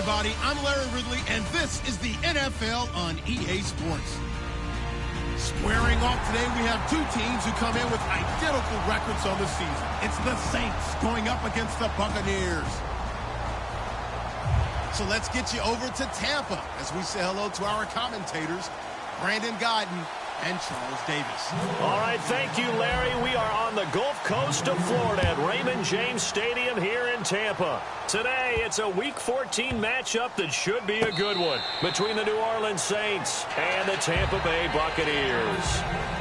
everybody. I'm Larry Ridley, and this is the NFL on EA Sports. Squaring off today, we have two teams who come in with identical records on the season. It's the Saints going up against the Buccaneers. So let's get you over to Tampa as we say hello to our commentators, Brandon Godden and Charles Davis. All right, thank you, Larry. We are on the Gulf Coast of Florida at Raymond James Stadium here in Tampa. Today, it's a Week 14 matchup that should be a good one between the New Orleans Saints and the Tampa Bay Buccaneers.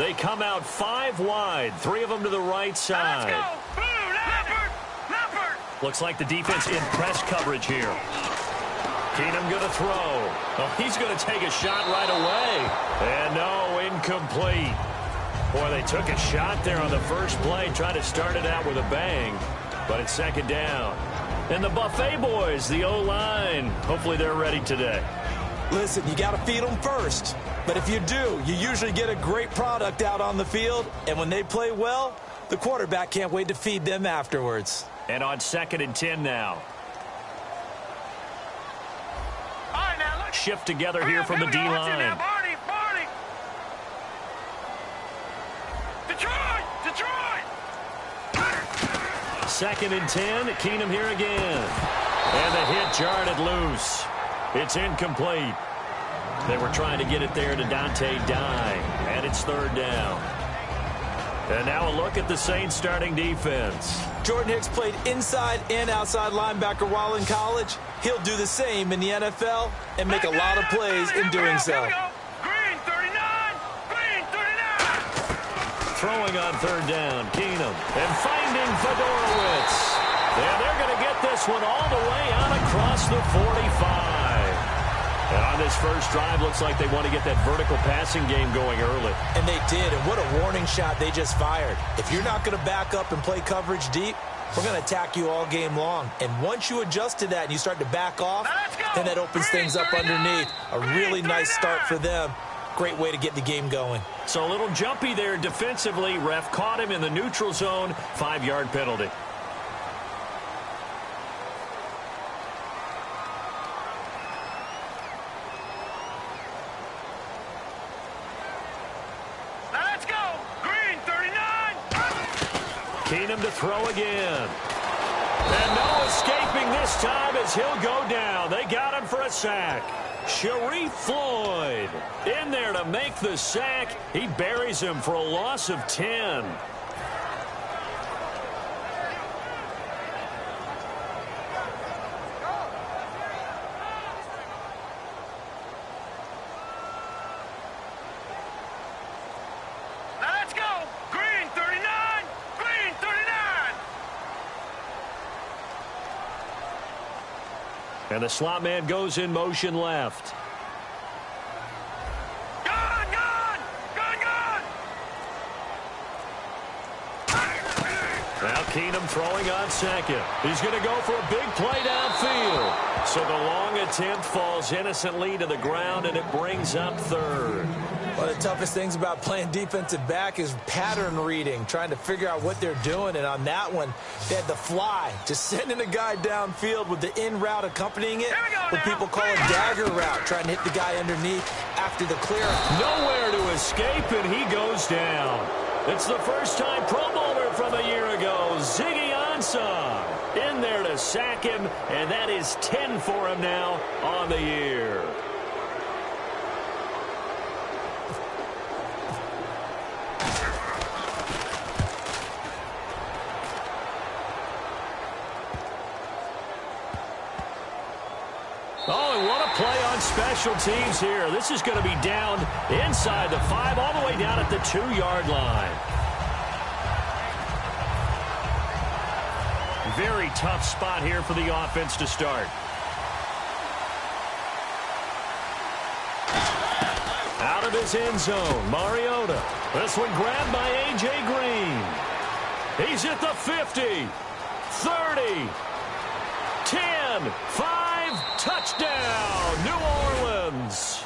They come out 5 wide, 3 of them to the right side. Let's go! Blue, Leopard! Looks like the defense in press coverage here. Keenum going to throw. Oh, he's going to take a shot right away. And no, incomplete. Boy, they took a shot there on the first play, tried to start it out with a bang, but it's second down. And the Buffet boys, the O-line, hopefully they're ready today. Listen, you got to feed them first. But if you do, you usually get a great product out on the field. And when they play well, the quarterback can't wait to feed them afterwards. And on 2nd and 10 now. Shift together here from the D-line. Detroit! 2nd and 10. Keenum here again. And the hit jarred it loose. It's incomplete. They were trying to get it there to Dante Dye. And it's 3rd down. And now a look at the Saints starting defense. Jordan Hicks played inside and outside linebacker while in college. He'll do the same in the NFL and make a lot of plays in doing so. Green 39! Green 39! Throwing on 3rd down, Keenum. And finding Fedorowicz. And they're going to get this one all the way out across the 45. And on this first drive, looks like they want to get that vertical passing game going early. And they did, and what a warning shot they just fired. If you're not going to back up and play coverage deep, we're going to attack you all game long. And once you adjust to that and you start to back off, then that opens things up underneath. A really nice start for them. Great way to get the game going. So a little jumpy there defensively. Ref caught him in the neutral zone. 5-yard penalty. Keenum to throw again. And no escaping this time as he'll go down. They got him for a sack. Sharif Floyd in there to make the sack. He buries him for a loss of 10. And the slot man goes in motion left. Gone! Now Keenum throwing on 2nd. He's going to go for a big play downfield. So the long attempt falls innocently to the ground, and it brings up 3rd. One of the toughest things about playing defensive back is pattern reading, trying to figure out what they're doing. And on that one, they had the fly, just sending a guy downfield with the in route accompanying it, what people call a dagger route, trying to hit the guy underneath after the clear. Nowhere to escape, and he goes down. It's the first time Pro Bowler from a year ago, Ziggy Ansah, in there to sack him, and that is 10 for him now on the year. Oh, and what a play on special teams here. This is going to be down inside the 5, all the way down at the 2-yard line. Very tough spot here for the offense to start. Out of his end zone, Mariota. This one grabbed by A.J. Green. He's at the 50, 30, 10, 5, touchdown, New Orleans.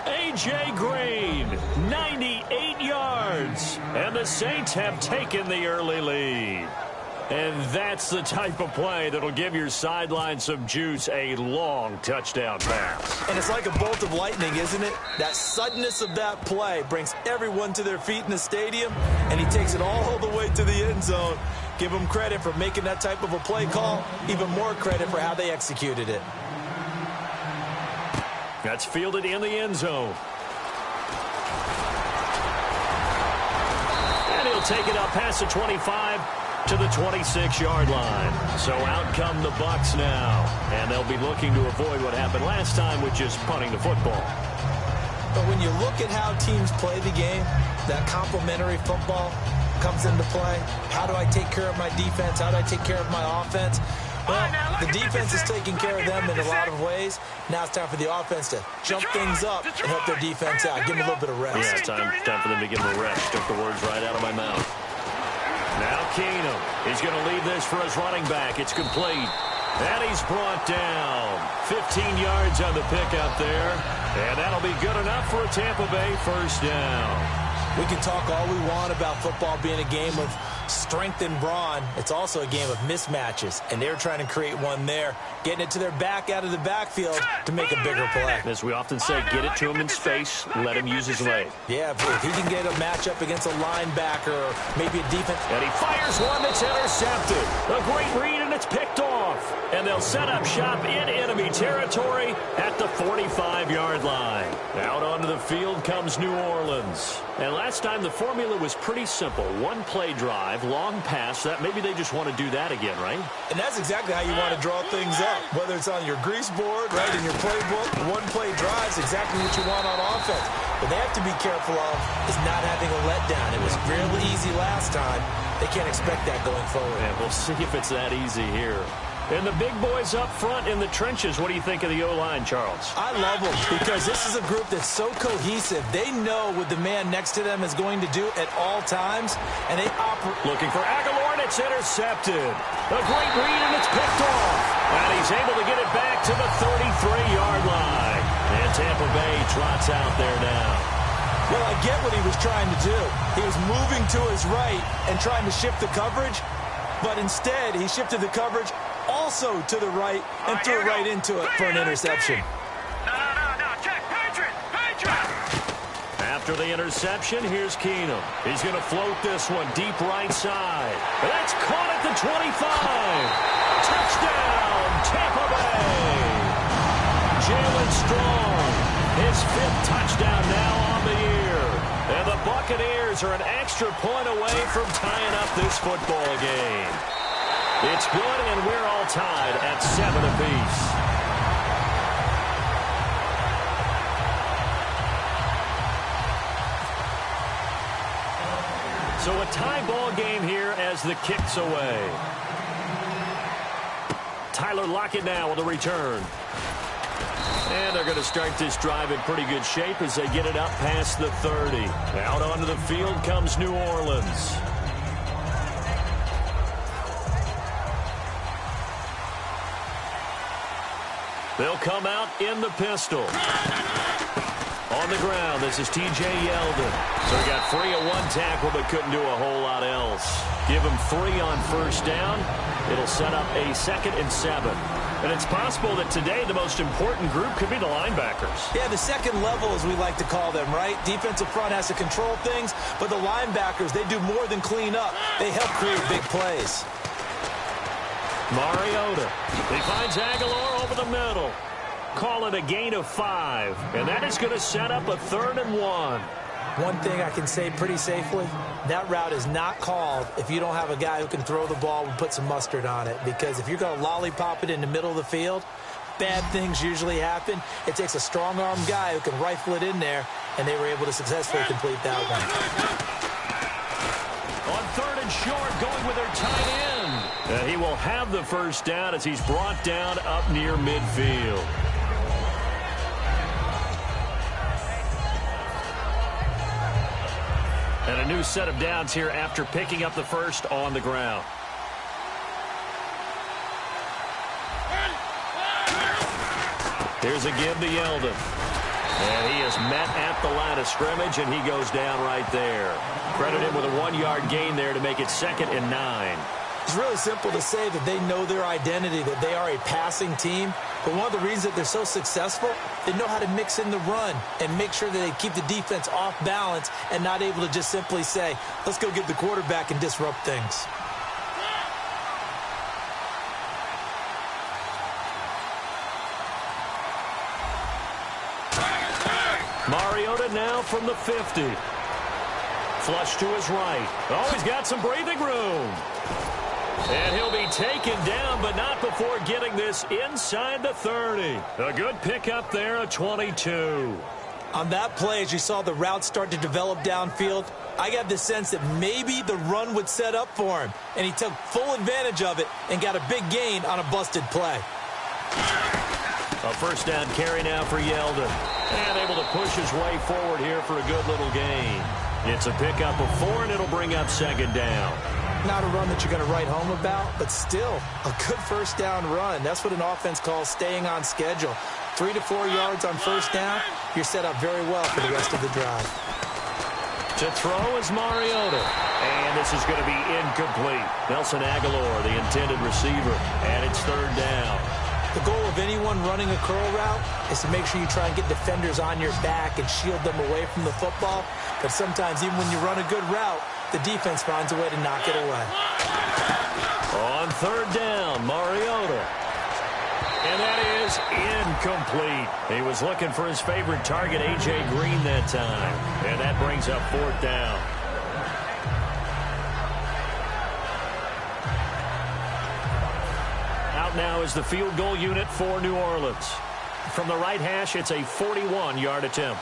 A.J. Green, 98 yards, and the Saints have taken the early lead. And that's the type of play that'll give your sideline some juice, a long touchdown pass. And it's like a bolt of lightning, isn't it? That suddenness of that play brings everyone to their feet in the stadium, and he takes it all the way to the end zone. Give him credit for making that type of a play call, even more credit for how they executed it. That's fielded in the end zone. And he'll take it out past the 25 to the 26-yard line. So out come the Bucs now, and they'll be looking to avoid what happened last time with just punting the football. But when you look at how teams play the game, that complementary football comes into play. How do I take care of my defense? How do I take care of my offense? Well, the defense is taking care of them in a lot of ways. Now it's time for the offense to jump things up and help their defense out. Give them a little bit of rest. Yeah, it's time for them to give them a rest. Took the words right out of my mouth. Now Keenum. He's going to leave this for his running back. It's complete. And he's brought down. 15 yards on the pickup there. And that'll be good enough for a Tampa Bay first down. We can talk all we want about football being a game of strength and brawn. It's also a game of mismatches, and they're trying to create one there, getting it to their back out of the backfield to make a bigger play. As we often say, get it to him in space, let him use his leg. Yeah, if he can get a matchup against a linebacker or maybe a defense. And he fires one that's intercepted. A great read, and it's picked off. And they'll set up shop in enemy territory at the 45-yard line. Out onto the field comes New Orleans. And last time the formula was pretty simple. One play drive, long pass. That maybe they just want to do that again, right? And that's exactly how you want to draw things up. Whether it's on your grease board, right, in your playbook, one play drive is exactly what you want on offense. What they have to be careful of is not having a letdown. It was really easy last time. They can't expect that going forward. And we'll see if it's that easy here. And the big boys up front in the trenches. What do you think of the O-line, Charles? I love them because this is a group that's so cohesive. They know what the man next to them is going to do at all times, and they operate. Looking for Aguilar, and it's intercepted. A great read, and it's picked off. And he's able to get it back to the 33-yard line. And Tampa Bay trots out there now. Well, I get what he was trying to do. He was moving to his right and trying to shift the coverage, but instead he shifted the coverage also to the right and threw it right into it for an interception. No, check, Patriot. After the interception, here's Keenum. He's going to float this one deep right side. That's caught at the 25. Touchdown, Tampa Bay. Jalen Strong, his 5th touchdown now on the year. And the Buccaneers are an extra point away from tying up this football game. It's good, and we're all tied at 7 apiece. So a tie ball game here as the kick's away. Tyler Lockett now with a return. And they're going to start this drive in pretty good shape as they get it up past the 30. Out onto the field comes New Orleans. They'll come out in the pistol. On the ground, this is T.J. Yeldon. So he got free of one tackle but couldn't do a whole lot else. Give him 3 on first down. It'll set up a 2nd and 7. And it's possible that today the most important group could be the linebackers. Yeah, the second level, as we like to call them, right? Defensive front has to control things, but the linebackers, they do more than clean up. They help create big plays. Mariota. He finds Aguilar over the middle. Call it a gain of 5. And that is going to set up a 3rd and 1. One thing I can say pretty safely, that route is not called if you don't have a guy who can throw the ball and put some mustard on it. Because if you're going to lollipop it in the middle of the field, bad things usually happen. It takes a strong-armed guy who can rifle it in there, and they were able to successfully complete that one. On 3rd and short, going with their tight end. He will have the first down as he's brought down up near midfield. And a new set of downs here after picking up the first on the ground. Here's a give to Yeldon. And he is met at the line of scrimmage, and he goes down right there. Credit him with a 1-yard gain there to make it 2nd and 9. It's really simple to say that they know their identity, that they are a passing team. But one of the reasons that they're so successful, they know how to mix in the run and make sure that they keep the defense off balance and not able to just simply say, let's go get the quarterback and disrupt things. Mariota now from the 50. Flush to his right. Oh, he's got some breathing room. And he'll be taken down, but not before getting this inside the 30. A good pickup there, a 22. On that play, as you saw the route start to develop downfield, I got the sense that maybe the run would set up for him, and he took full advantage of it and got a big gain on a busted play. A first down carry now for Yeldon. And able to push his way forward here for a good little gain. It's a pickup of 4, and it'll bring up second down. Not a run that you're going to write home about, but still a good first down run. That's what an offense calls staying on schedule. 3 to 4 yards on first down, you're set up very well for the rest of the drive. To throw is Mariota. And this is going to be incomplete. Nelson Aguilar, the intended receiver, and it's third down. The goal of anyone running a curl route is to make sure you try and get defenders on your back and shield them away from the football. But sometimes, even when you run a good route, the defense finds a way to knock it away. On third down, Mariota. And that is incomplete. He was looking for his favorite target, A.J. Green, that time. And that brings up fourth down. Out now is the field goal unit for New Orleans. From the right hash, it's a 41-yard attempt.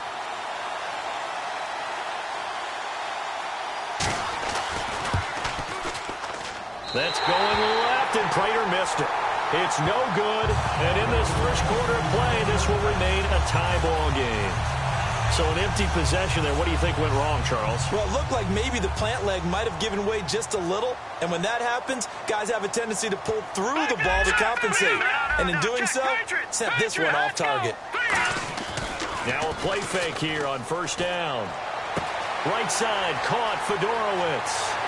That's going left, and Prater missed it. It's no good, and in this first quarter of play, this will remain a tie ball game. So an empty possession there. What do you think went wrong, Charles? Well, it looked like maybe the plant leg might have given way just a little, and when that happens, guys have a tendency to pull through the ball to compensate, and in doing so, sent this one off target. Now a play fake here on first down. Right side caught Fedorowicz.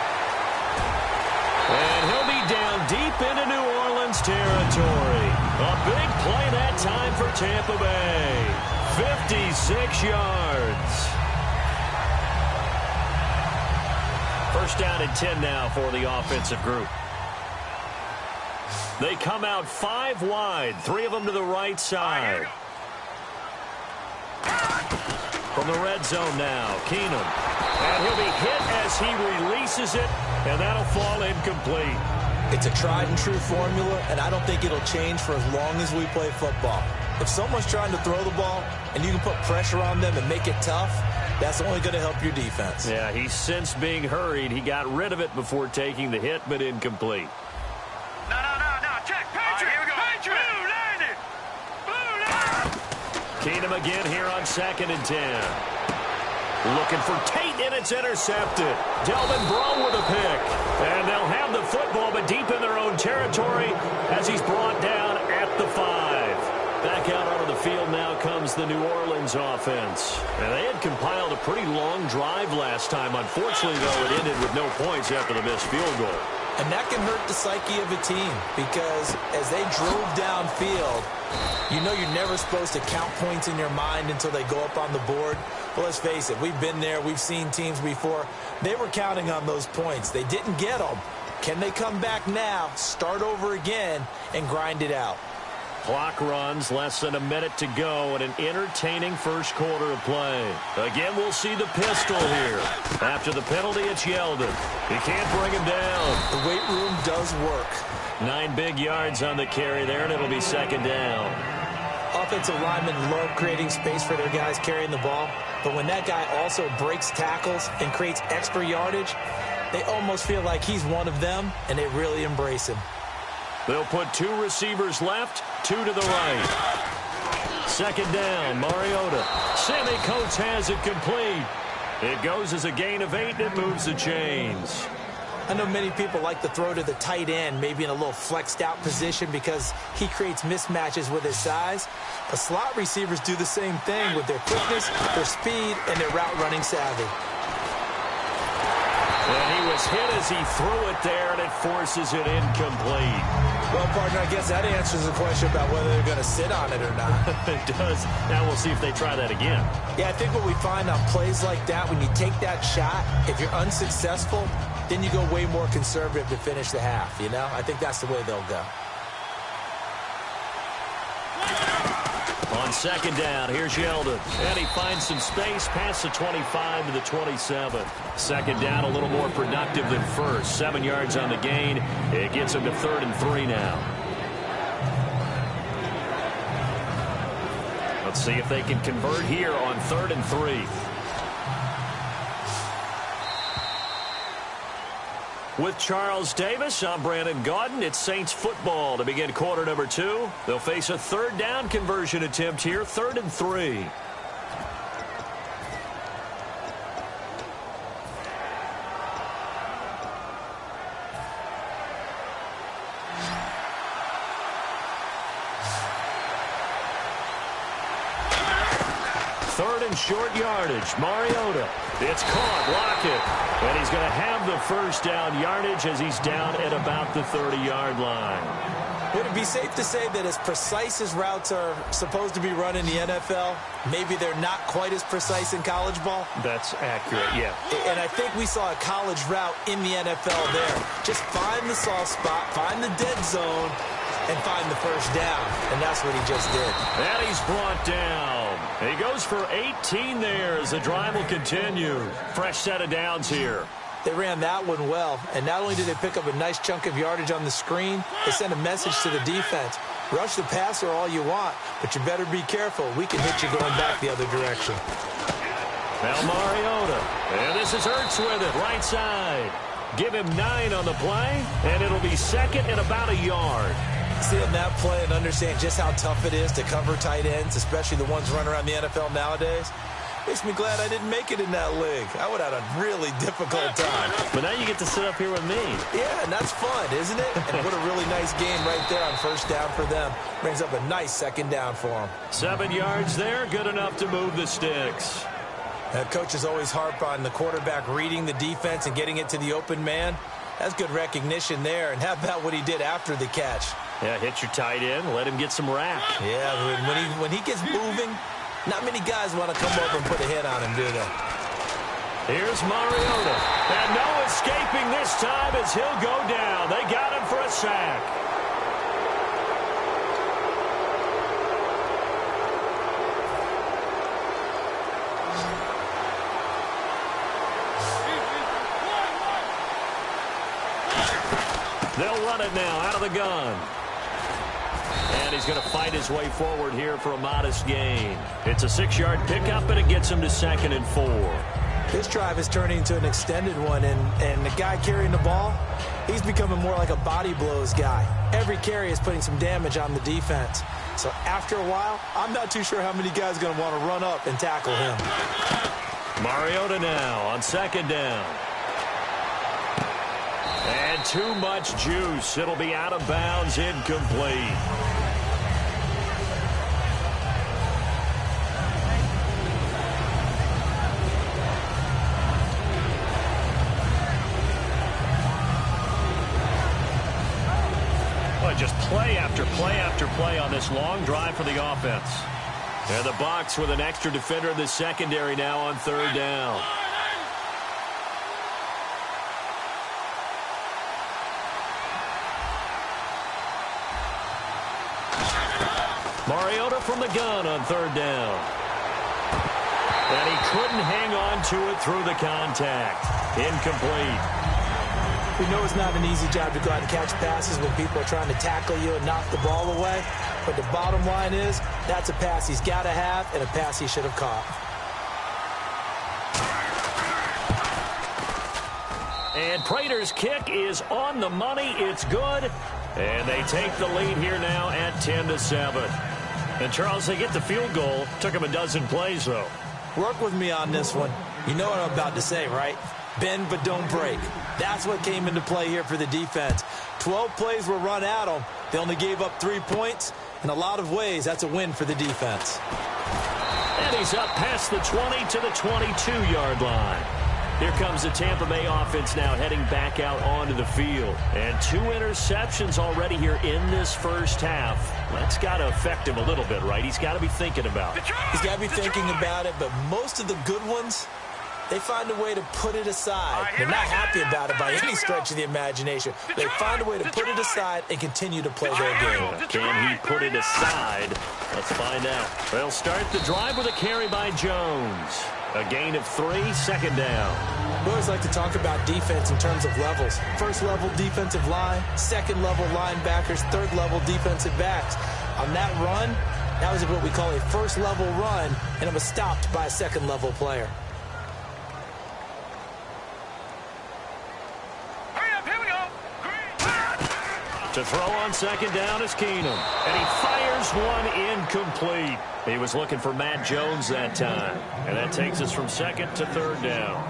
And he'll be down deep into New Orleans territory. A big play that time for Tampa Bay. 56 yards. First down and 10 now for the offensive group. They come out 5 wide, 3 of them to the right side. From the red zone now, Keenum. And he'll be hit as he releases it, and that'll fall incomplete. It's a tried-and-true formula, and I don't think it'll change for as long as we play football. If someone's trying to throw the ball, and you can put pressure on them and make it tough, that's only going to help your defense. Yeah, he's since being hurried. He got rid of it before taking the hit, but incomplete. No. Check. Patriot. Here we go. Patriot. Blue landed. Keenum again here on 2nd and 10. Looking for Tate, and it's intercepted. Delvin Breaux with a pick. And they'll have the football, but deep in their own territory as he's brought down at the 5. Back out onto the field now comes the New Orleans offense. And they had compiled a pretty long drive last time. Unfortunately, though, it ended with no points after the missed field goal. And that can hurt the psyche of a team because as they drove downfield, you know you're never supposed to count points in your mind until they go up on the board. But let's face it, we've been there. We've seen teams before. They were counting on those points. They didn't get them. Can they come back now, start over again, and grind it out? Clock runs, less than a minute to go, and an entertaining first quarter of play. Again, we'll see the pistol here. After the penalty, it's Yeldon. He can't bring him down. The weight room does work. 9 big yards on the carry there, and it'll be second down. Offensive linemen love creating space for their guys carrying the ball, but when that guy also breaks tackles and creates extra yardage, they almost feel like he's one of them, and they really embrace him. They'll put 2 receivers left, 2 to the right. Second down, Mariota. Sammy Coates has it complete. It goes as a gain of 8, and it moves the chains. I know many people like to throw to the tight end, maybe in a little flexed out position because he creates mismatches with his size. But slot receivers do the same thing with their quickness, their speed, and their route running savvy. And he was hit as he threw it there, and it forces it incomplete. Well, partner, I guess that answers the question about whether they're going to sit on it or not. It does. Now we'll see if they try that again. Yeah, I think what we find on plays like that, when you take that shot, if you're unsuccessful, then you go way more conservative to finish the half, you know? I think that's the way they'll go. On second down, here's Yeldon. And he finds some space past the 25 to the 27. Second down, a little more productive than first. 7 yards on the gain. It gets him to 3rd and 3 now. A Let's see if they can convert here on 3rd and 3. With Charles Davis, I'm Brandon Gaudin. It's Saints football to begin quarter number 2. They'll face a 3rd down conversion attempt here, 3rd and 3. Short yardage, Mariota. It's caught, Lockett. And he's going to have the first down yardage as he's down at about the 30-yard line. Would it be safe to say that as precise as routes are supposed to be run in the NFL, maybe they're not quite as precise in college ball? That's accurate, yeah. And I think we saw a college route in the NFL there. Just find the soft spot, find the dead zone, and find the first down. And that's what he just did. And he's brought down. He goes for 18 there as the drive will continue. Fresh set of downs here. They ran that one well, and not only did they pick up a nice chunk of yardage on the screen, they sent a message to the defense. Rush the passer all you want, but you better be careful. We can hit you going back the other direction. Now Mariota. And this is Ertz with it, right side. Give him 9 on the play, and it'll be 2nd and about a yard. Seeing that play and understand just how tough it is to cover tight ends, especially the ones running around the NFL nowadays, makes me glad I didn't make it in that league. I would have had a really difficult time. But now you get to sit up here with me. Yeah, and that's fun, isn't it? And what a really nice game right there on first down for them. Brings up a nice 2nd down for them. 7 yards there, good enough to move the sticks. Coaches always harp on the quarterback reading the defense and getting it to the open man. That's good recognition there. And how about what he did after the catch? Yeah, hit your tight end, let him get some rack. Yeah, when he gets moving, not many guys want to come over and put a hit on him, do they? Here's Mariota. And no escaping this time as he'll go down. They got him for a sack. They'll run it now out of the gun. And he's going to fight his way forward here for a modest gain. It's a 6-yard pickup, and it gets him to 2nd and 4. This drive is turning into an extended one, and the guy carrying the ball, he's becoming more like a body blows guy. Every carry is putting some damage on the defense. So after a while, I'm not too sure how many guys are going to want to run up and tackle him. Mariota now on 2nd down. And too much juice. It'll be out of bounds, incomplete. Boy, just play after play after play on this long drive for the offense. And the Bucs with an extra defender in the secondary now on 3rd down. Mariota from the gun on 3rd down. And he couldn't hang on to it through the contact. Incomplete. We know it's not an easy job to go out and catch passes when people are trying to tackle you and knock the ball away. But the bottom line is, that's a pass he's got to have and a pass he should have caught. And Prater's kick is on the money. It's good. And they take the lead here now at 10-7. And, Charles, they get the field goal. Took them a dozen plays, though. Work with me on this one. You know what I'm about to say, right? Bend but don't break. That's what came into play here for the defense. 12 plays were run at them. They only gave up 3 points. In a lot of ways, that's a win for the defense. And he's up past the 20 to the 22-yard line. Here comes the Tampa Bay offense now heading back out onto the field. And 2 interceptions already here in this first half. That's got to affect him a little bit, right? He's got to be thinking about it. He's got to be thinking about it, but most of the good ones, they find a way to put it aside. They're not happy about it by any stretch of the imagination. They find a way to put it aside and continue to play their game. Can he put it aside? Let's find out. They'll start the drive with a carry by Jones. A gain of 3, 2nd down. We always like to talk about defense in terms of levels. First level defensive line, second level linebackers, third level defensive backs. On that run, That was what we call a first-level run, and it was stopped by a second-level player. To throw on second down is Keenum. And he fires one incomplete. He was looking for Matt Jones that time. And that takes us from second to third down.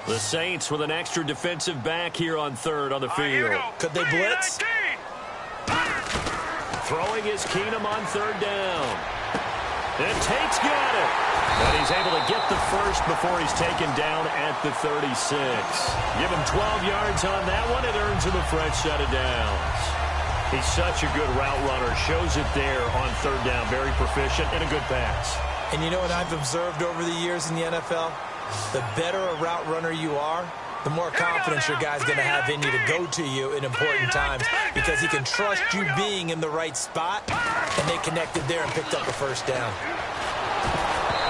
The Saints with an extra defensive back here on third on the field. Could they blitz? Throwing is Keenum on third down. And Tate's got it. But he's able to get the first before he's taken down at the 36. Give him 12 yards on that one. It earns him a fresh set of downs. He's such a good route runner. Shows it there on third down. Very proficient and a good pass. And you know what I've observed over the years in the NFL? The better a route runner you are, the more confidence your guy's going to have in you to go to you in important times because he can trust you being in the right spot, and they connected there and picked up a first down.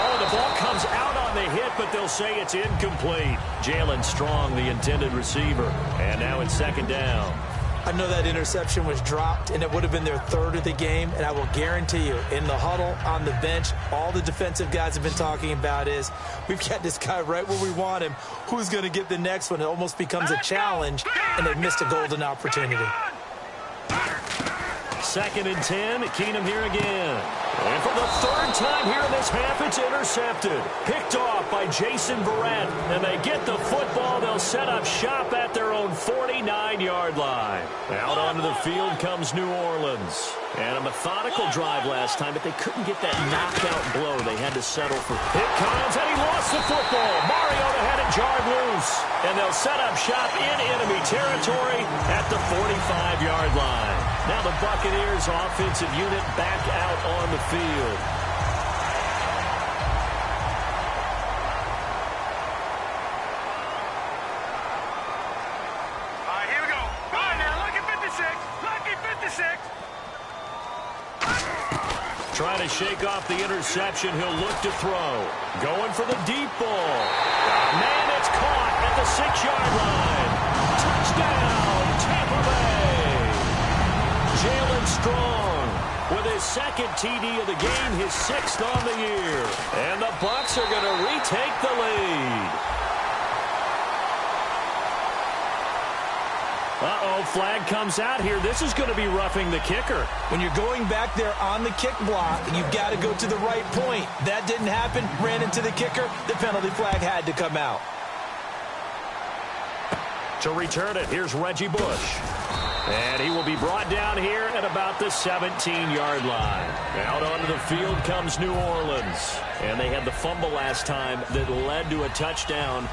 Oh, the ball comes out on the hit, but they'll say it's incomplete. Jalen Strong, the intended receiver, and now it's second down. I know that interception was dropped, and it would have been their third of the game, and I will guarantee you, in the huddle, on the bench, all the defensive guys have been talking about is, we've got this guy right where we want him. Who's going to get the next one? It almost becomes a challenge, and they've missed a golden opportunity. Second and 10, Keenum here again. And for the third time here in this half, it's intercepted. Picked off by Jason Verrett. And they get the football. They'll set up shop at their own 49-yard line. Out onto the field comes New Orleans. And a methodical drive last time, but they couldn't get that knockout blow. They had to settle for. It comes, and he lost the football. Mariota had it jarred loose. And they'll set up shop in enemy territory at the 45-yard line. Now the Buccaneers offensive unit back out on the field. All right, here we go. All right, now look at 56. Look at 56. Trying to shake off the interception. He'll look to throw. Going for the deep ball. Man, it's caught at the 6-yard line. Touchdown, Tampa Bay. Jalen Strong with his second TD of the game, his 6th on the year. And the Bucs are going to retake the lead. Uh-oh, flag comes out here. This is going to be roughing the kicker. When you're going back there on the kick block, you've got to go to the right point. That didn't happen. Ran into the kicker. The penalty flag had to come out. To return it, here's Reggie Bush. And he will be brought down here at about the 17-yard line. Out onto the field comes New Orleans. And they had the fumble last time that led to a touchdown.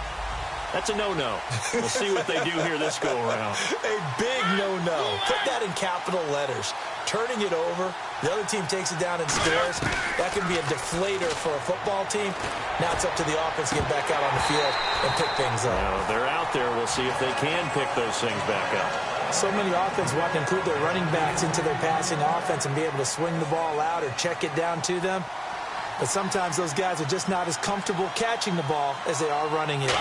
That's a no-no. We'll see what they do here this go-around. A big no-no. Put that in capital letters. Turning it over, the other team takes it down and scores. That can be a deflator for a football team. Now it's up to the offense to get back out on the field and pick things up. Well, they're out there. We'll see if they can pick those things back up. So many offenses want to include their running backs into their passing offense and be able to swing the ball out or check it down to them. But sometimes those guys are just not as comfortable catching the ball as they are running it.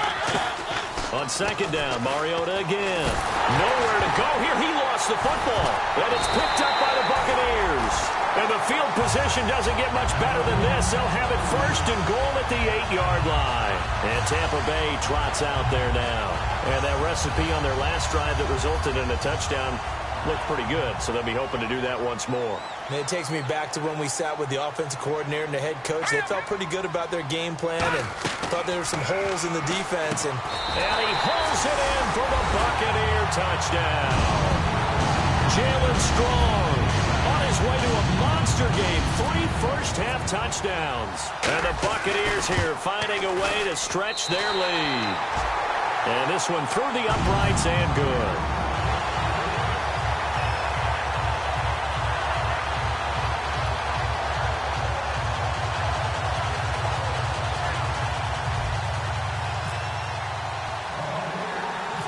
On second down, Mariota again. Nowhere to go here. He lost the football. And it's picked up by the Buccaneers. And the field position doesn't get much better than this. They'll have it first and goal at the 8-yard line. And Tampa Bay trots out there now. And that recipe on their last drive that resulted in a touchdown looked pretty good, so they'll be hoping to do that once more. And it takes me back to when we sat with the offensive coordinator and the head coach. They felt pretty good about their game plan and thought there were some holes in the defense. And he pulls it in for the Buccaneer touchdown. Jalen Strong on his way to a monster game. 3 first-half touchdowns. And the Buccaneers here finding a way to stretch their lead. And this one through the uprights and good.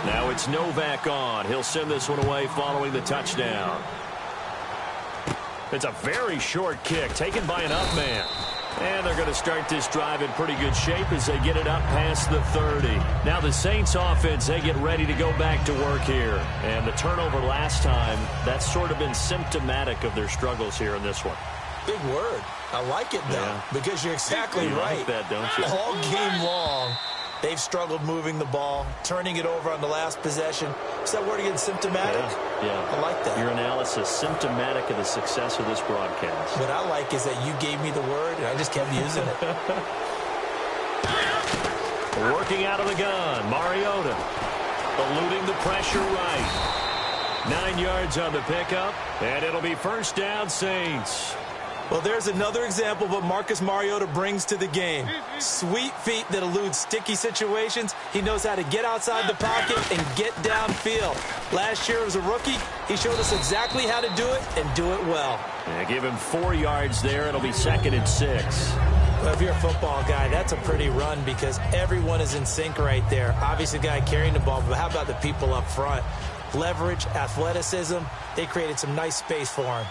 Now it's Novak on. He'll send this one away following the touchdown. It's a very short kick taken by an up man. And they're going to start this drive in pretty good shape as they get it up past the 30. Now the Saints offense, they get ready to go back to work here. And the turnover last time, that's sort of been symptomatic of their struggles here in this one. Big word. I like it, though, because you're exactly right. Like that, don't you? All game long, they've struggled moving the ball, turning it over on the last possession. Is that word again, symptomatic? Yeah. I like that. Your analysis, symptomatic of the success of this broadcast. What I like is that you gave me the word, and I just kept using it. Working out of the gun, Mariota. Eluding the pressure right. 9 yards on the pickup, and it'll be first down, Saints. Well, there's another example of what Marcus Mariota brings to the game. Sweet feet that elude sticky situations. He knows how to get outside the pocket and get downfield. Last year as a rookie, he showed us exactly how to do it and do it well. Yeah, give him 4 yards there. It'll be 2nd and 6. Well, if you're a football guy, that's a pretty run because everyone is in sync right there. Obviously, the guy carrying the ball, but how about the people up front? Leverage, athleticism, they created some nice space for him.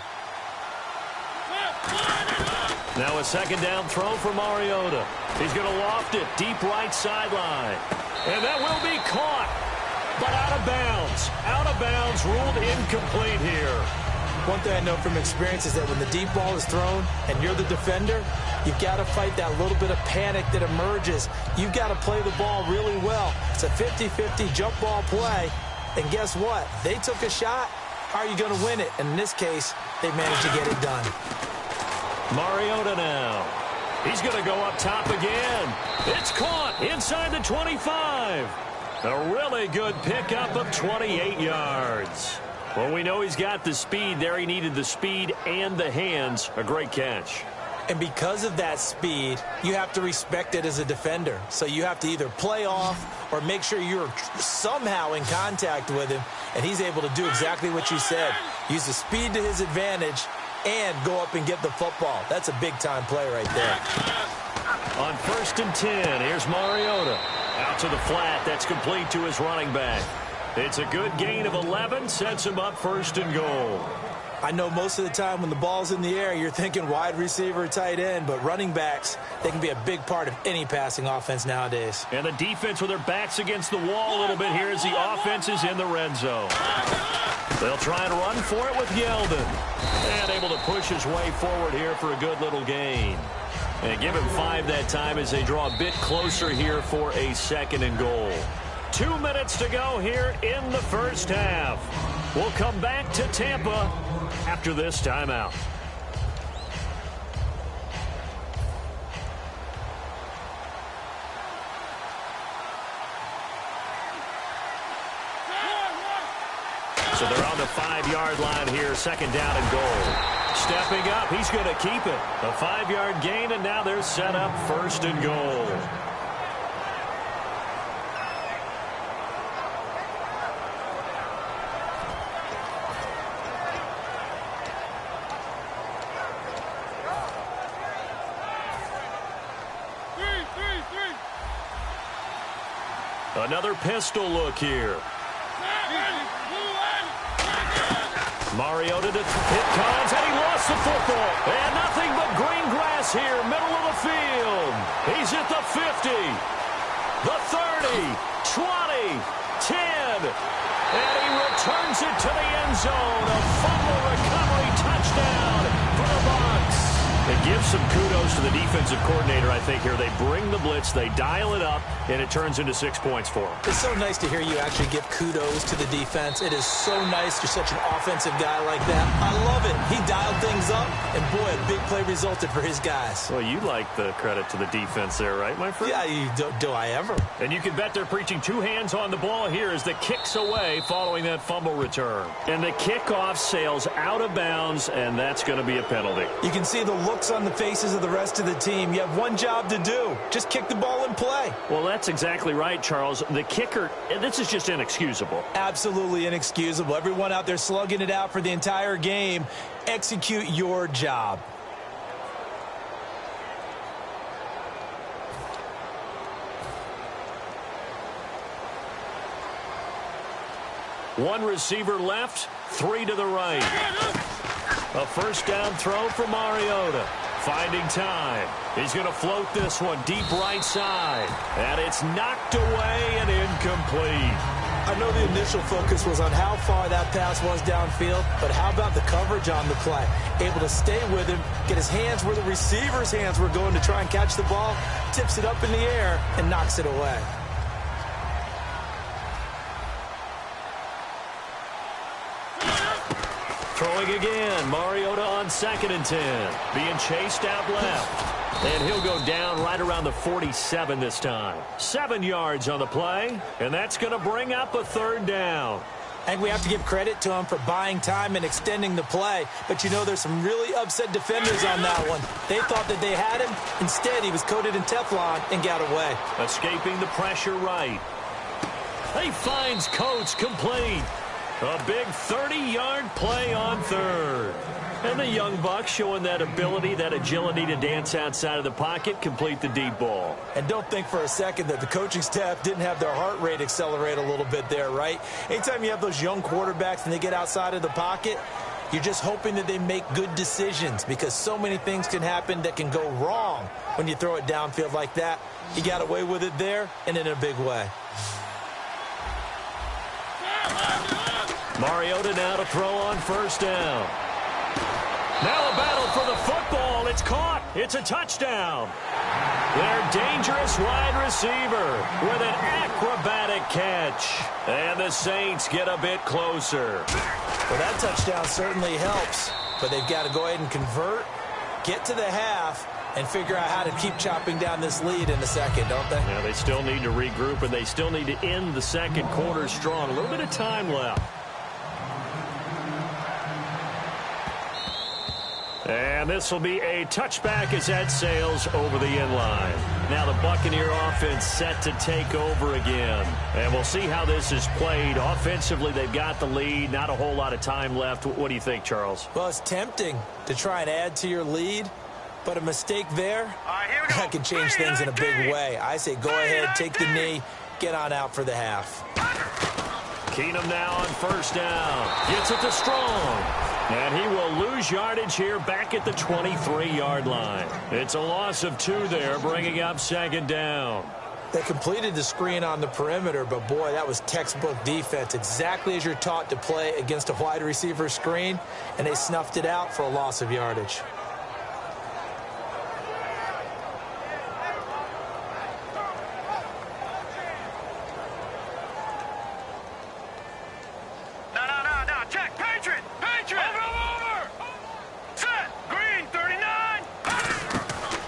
Now a 2nd down throw for Mariota. He's going to loft it deep right sideline. And that will be caught, but out of bounds. Out of bounds, ruled incomplete here. One thing I know from experience is that when the deep ball is thrown and you're the defender, you've got to fight that little bit of panic that emerges. You've got to play the ball really well. It's a 50-50 jump ball play. And guess what? They took a shot. How are you going to win it? And in this case, they managed to get it done. Mariota now. He's going to go up top again. It's caught inside the 25. A really good pickup of 28 yards. Well, we know he's got the speed there. He needed the speed and the hands. A great catch. And because of that speed, you have to respect it as a defender. So you have to either play off or make sure you're somehow in contact with him. And he's able to do exactly what you said. Use the speed to his advantage and go up and get the football. That's a big-time play right there. On 1st and 10, here's Mariota. Out to the flat. That's complete to his running back. It's a good gain of 11. Sets him up 1st and goal. I know most of the time when the ball's in the air, you're thinking wide receiver, tight end, but running backs, they can be a big part of any passing offense nowadays. And the defense with their backs against the wall a little bit here as the offense is in the red zone. They'll try and run for it with Yeldon. And able to push his way forward here for a good little gain. And give him 5 that time as they draw a bit closer here for a 2nd and goal. 2 minutes to go here in the first half. We'll come back to Tampa after this timeout. So they're on the 5-yard line here, 2nd down and goal. Stepping up, he's going to keep it. A 5-yard gain, and now they're set up 1st and goal. Another pistol look here. Mariota to hit comes, and he lost the football. And nothing but green grass here, middle of the field. He's at the 50, the 30, 20, 10. And he returns it to the end zone. A fumble recovery touchdown for the Bucs. It gives some kudos to the defensive coordinator, I think, here. They bring the blitz, they dial it up, and it turns into 6 points for them. It's so nice to hear you actually give kudos to the defense. It is so nice. You're such an offensive guy like that. I love it. He dialed things up, and boy, a big play resulted for his guys. Well, you like the credit to the defense there, right, my friend? Yeah, do I ever. And you can bet they're preaching 2 hands on the ball here as the kick's away following that fumble return. And the kickoff sails out of bounds, and that's going to be a penalty. You can see the looks on the faces of the rest of the team. You have one job to do. Just kick the ball and play. Well, that's exactly right, Charles. The kicker, this is just inexcusable. Absolutely inexcusable. Everyone out there slugging it out for the entire game. Execute your job. One receiver left, 3 to the right. A first down throw for Mariota. Finding time. He's going to float this one deep right side. And it's knocked away and incomplete. I know the initial focus was on how far that pass was downfield, but how about the coverage on the play? Able to stay with him, get his hands where the receiver's hands were going to try and catch the ball, tips it up in the air, and knocks it away. Throwing again, Mariota on 2nd and 10. Being chased out left. And he'll go down right around the 47 this time. 7 yards on the play, and that's going to bring up a 3rd down. I think we have to give credit to him for buying time and extending the play. But, you know, there's some really upset defenders on that one. They thought that they had him. Instead, he was coated in Teflon and got away. Escaping the pressure right. He finds Coates complete. A big 30-yard play on 3rd. And the young buck showing that ability, that agility to dance outside of the pocket, complete the deep ball. And don't think for a second that the coaching staff didn't have their heart rate accelerate a little bit there, right? Anytime you have those young quarterbacks and they get outside of the pocket, you're just hoping that they make good decisions because so many things can happen that can go wrong when you throw it downfield like that. He got away with it there and in a big way. Mariota now to throw on 1st down. Now a battle for the football. It's caught. It's a touchdown. Their dangerous wide receiver with an acrobatic catch. And the Saints get a bit closer. Well, that touchdown certainly helps, but they've got to go ahead and convert, get to the half, and figure out how to keep chopping down this lead in the second, don't they? Yeah, they still need to regroup, and they still need to end the second quarter strong. A little bit of time left. And this will be a touchback as that sails over the end line. Now the Buccaneer offense set to take over again. And we'll see how this is played. Offensively, they've got the lead. Not a whole lot of time left. What do you think, Charles? Well, it's tempting to try and add to your lead. But a mistake there, that can change things in a big way. I say go ahead, take the knee, get on out for the half. Keenum now on 1st down. Gets it to Strong. And he will lose yardage here back at the 23-yard line. It's a loss of 2 there, bringing up 2nd down. They completed the screen on the perimeter, but, boy, that was textbook defense, exactly as you're taught to play against a wide receiver screen, and they snuffed it out for a loss of yardage.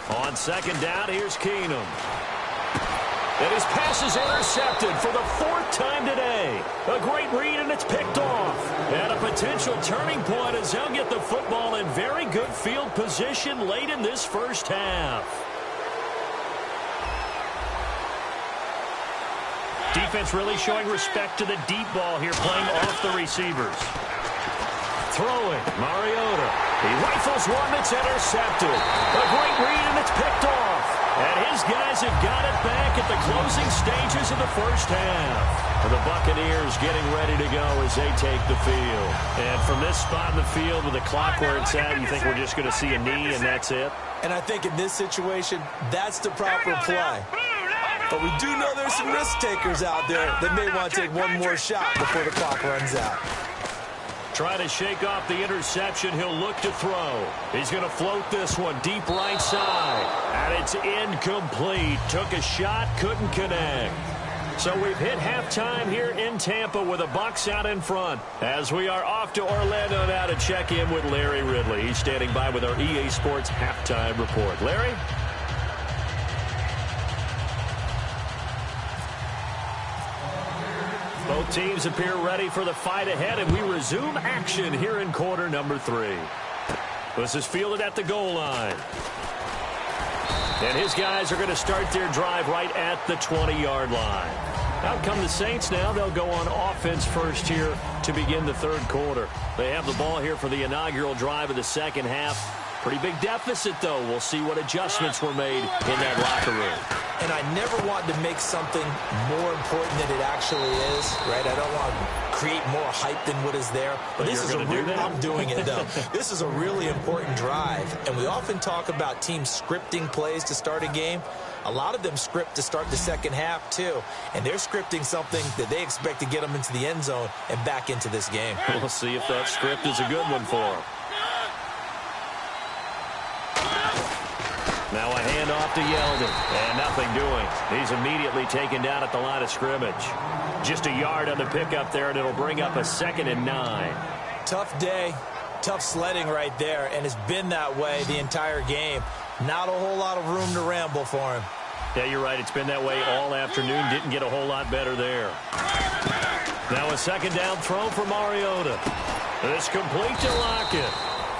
On 2nd down, here's Keenum. And his pass is intercepted for the 4th time today. A great read, and it's picked off. And a potential turning point as they'll get the football in very good field position late in this first half. Defense really showing respect to the deep ball here, playing off the receivers. Throwing, Mariota. He rifles one that's intercepted. A great read, and it's picked off. And his guys have got it back at the closing stages of the first half. And the Buccaneers getting ready to go as they take the field. And from this spot in the field with the clock where it's at, you think we're just going to see a knee and that's it? And I think in this situation, that's the proper play. But we do know there's some risk takers out there that may want to take one more shot before the clock runs out. Trying to shake off the interception. He'll look to throw. He's going to float this one deep right side. And it's incomplete. Took a shot, couldn't connect. So we've hit halftime here in Tampa with the Bucs out in front. As we are off to Orlando now to check in with Larry Ridley. He's standing by with our EA Sports halftime report. Larry? Both teams appear ready for the fight ahead, and we resume action here in quarter number 3. This is fielded at the goal line. And his guys are going to start their drive right at the 20-yard line. Out come the Saints now. They'll go on offense first here to begin the third quarter. They have the ball here for the inaugural drive of the second half. Pretty big deficit, though. We'll see what adjustments were made in that locker room. And I never want to make something more important than it actually is, right? I don't want to create more hype than what is there. But this is I'm doing it, though. This is a really important drive. And we often talk about teams scripting plays to start a game. A lot of them script to start the second half, too. And they're scripting something that they expect to get them into the end zone and back into this game. We'll see if that script is a good one for them. Now a handoff to Yeldon, and nothing doing. He's immediately taken down at the line of scrimmage. Just a yard on the pickup there, and it'll bring up a 2nd and 9. Tough day, tough sledding right there, and it's been that way the entire game. Not a whole lot of room to ramble for him. Yeah, you're right. It's been that way all afternoon. Didn't get a whole lot better there. Now a 2nd down throw for Mariota. It's complete to Lockett.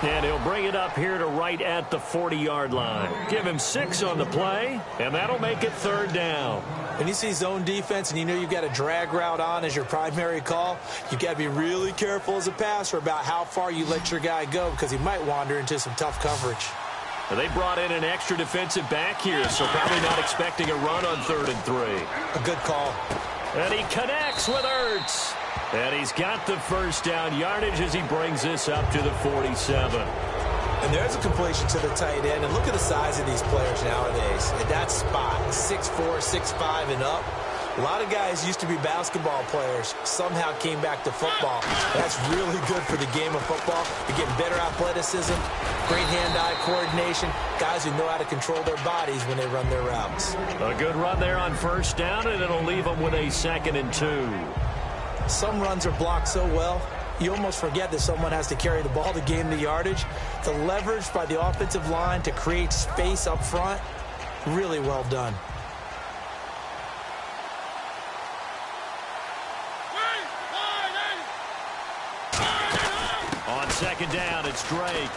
And he'll bring it up here to right at the 40-yard line. Give him 6 on the play, and that'll make it 3rd down. When you see zone defense and you know you've got a drag route on as your primary call, you've got to be really careful as a passer about how far you let your guy go because he might wander into some tough coverage. They brought in an extra defensive back here, so probably not expecting a run on 3rd and 3. A good call. And he connects with Ertz. And he's got the 1st down yardage as he brings this up to the 47. And there's a completion to the tight end. And look at the size of these players nowadays. At that spot, 6'4", 6'5", and up. A lot of guys used to be basketball players, somehow came back to football. That's really good for the game of football. You're getting better athleticism, great hand-eye coordination, guys who know how to control their bodies when they run their routes. A good run there on 1st down, and it'll leave them with a 2nd and 2. Some runs are blocked so well, you almost forget that someone has to carry the ball to gain the yardage. The leverage by the offensive line to create space up front, really well done. On 2nd down, it's Drake.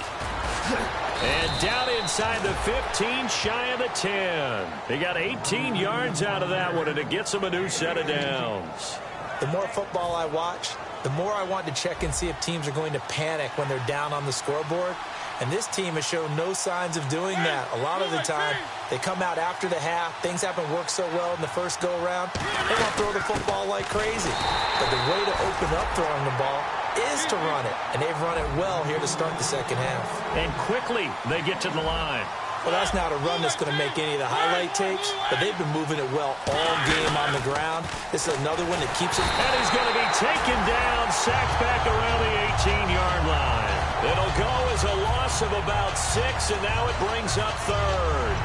And down inside the 15, shy of the 10. He got 18 yards out of that one, and it gets him a new set of downs. The more football I watch, the more I want to check and see if teams are going to panic when they're down on the scoreboard. And this team has shown no signs of doing that. A lot of the time, they come out after the half. Things haven't worked so well in the first go-around. They want to throw the football like crazy. But the way to open up throwing the ball is to run it. And they've run it well here to start the second half. And quickly, they get to the line. Well, that's not a run that's going to make any of the highlight tapes, but they've been moving it well all game on the ground. This is another one that keeps it. And he's going to be taken down, sacked back around the 18-yard line. It'll go as a loss of about 6, and now it brings up 3rd.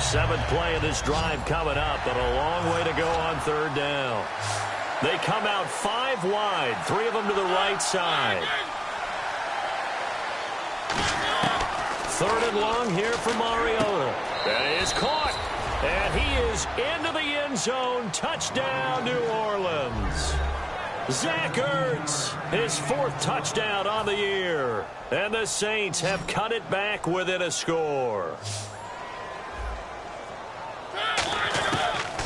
7th play of this drive coming up, but a long way to go on 3rd down. They come out 5 wide, 3 of them to the right side. 3rd and long here for Mariota. That is caught. And he is into the end zone. Touchdown, New Orleans. Zach Ertz, his 4th touchdown on the year. And the Saints have cut it back within a score.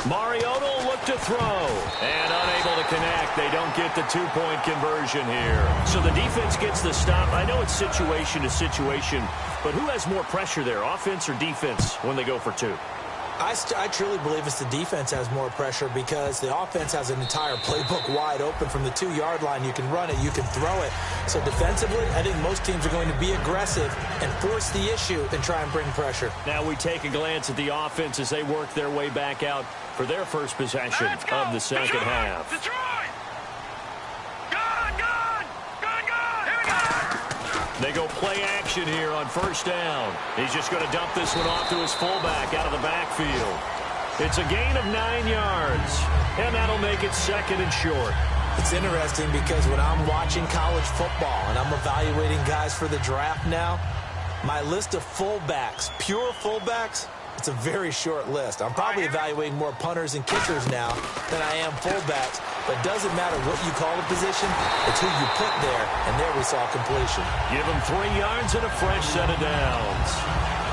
Mariota will look to throw. And unable to connect. They don't get the 2-point conversion here. So the defense gets the stop. I know it's situation to situation, but who has more pressure there, offense or defense, when they go for 2? I truly believe it's the defense has more pressure because the offense has an entire playbook wide open from the 2-yard line. You can run it, you can throw it. So defensively, I think most teams are going to be aggressive and force the issue and try and bring pressure. Now we take a glance at the offense as they work their way back out for their first possession of the second half. Detroit! They go play action here on 1st down. He's just going to dump this one off to his fullback out of the backfield. It's a gain of 9 yards, and that'll make it 2nd and short. It's interesting because when I'm watching college football and I'm evaluating guys for the draft now, my list of fullbacks, pure fullbacks, it's a very short list. I'm probably evaluating more punters and kickers now than I am fullbacks. But it doesn't matter what you call a position, it's who you put there, and there we saw completion. Give him 3 yards and a fresh set of downs.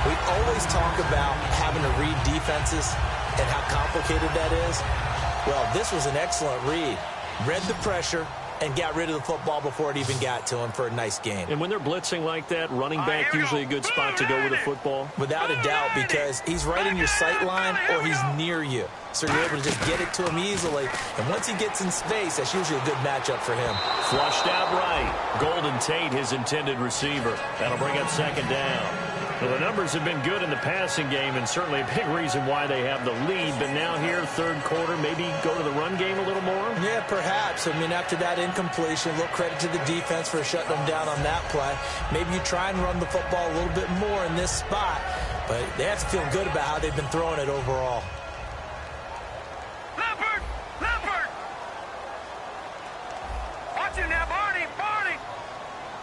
We always talk about having to read defenses and how complicated that is. Well, this was an excellent read. Read the pressure, and got rid of the football before it even got to him for a nice gain. And when they're blitzing like that, running back usually a good spot to go with the football? Without a doubt, because he's right in your sight line or he's near you. So you're able to just get it to him easily. And once he gets in space, that's usually a good matchup for him. Flushed out right. Golden Tate, his intended receiver. That'll bring up second down. Well, the numbers have been good in the passing game, and certainly a big reason why they have the lead. But now here, third quarter, maybe go to the run game a little more? Yeah, perhaps. I mean, after that incompletion, a little credit to the defense for shutting them down on that play. Maybe you try and run the football a little bit more in this spot. But they have to feel good about how they've been throwing it overall. Leopard! Watch it now, Barney!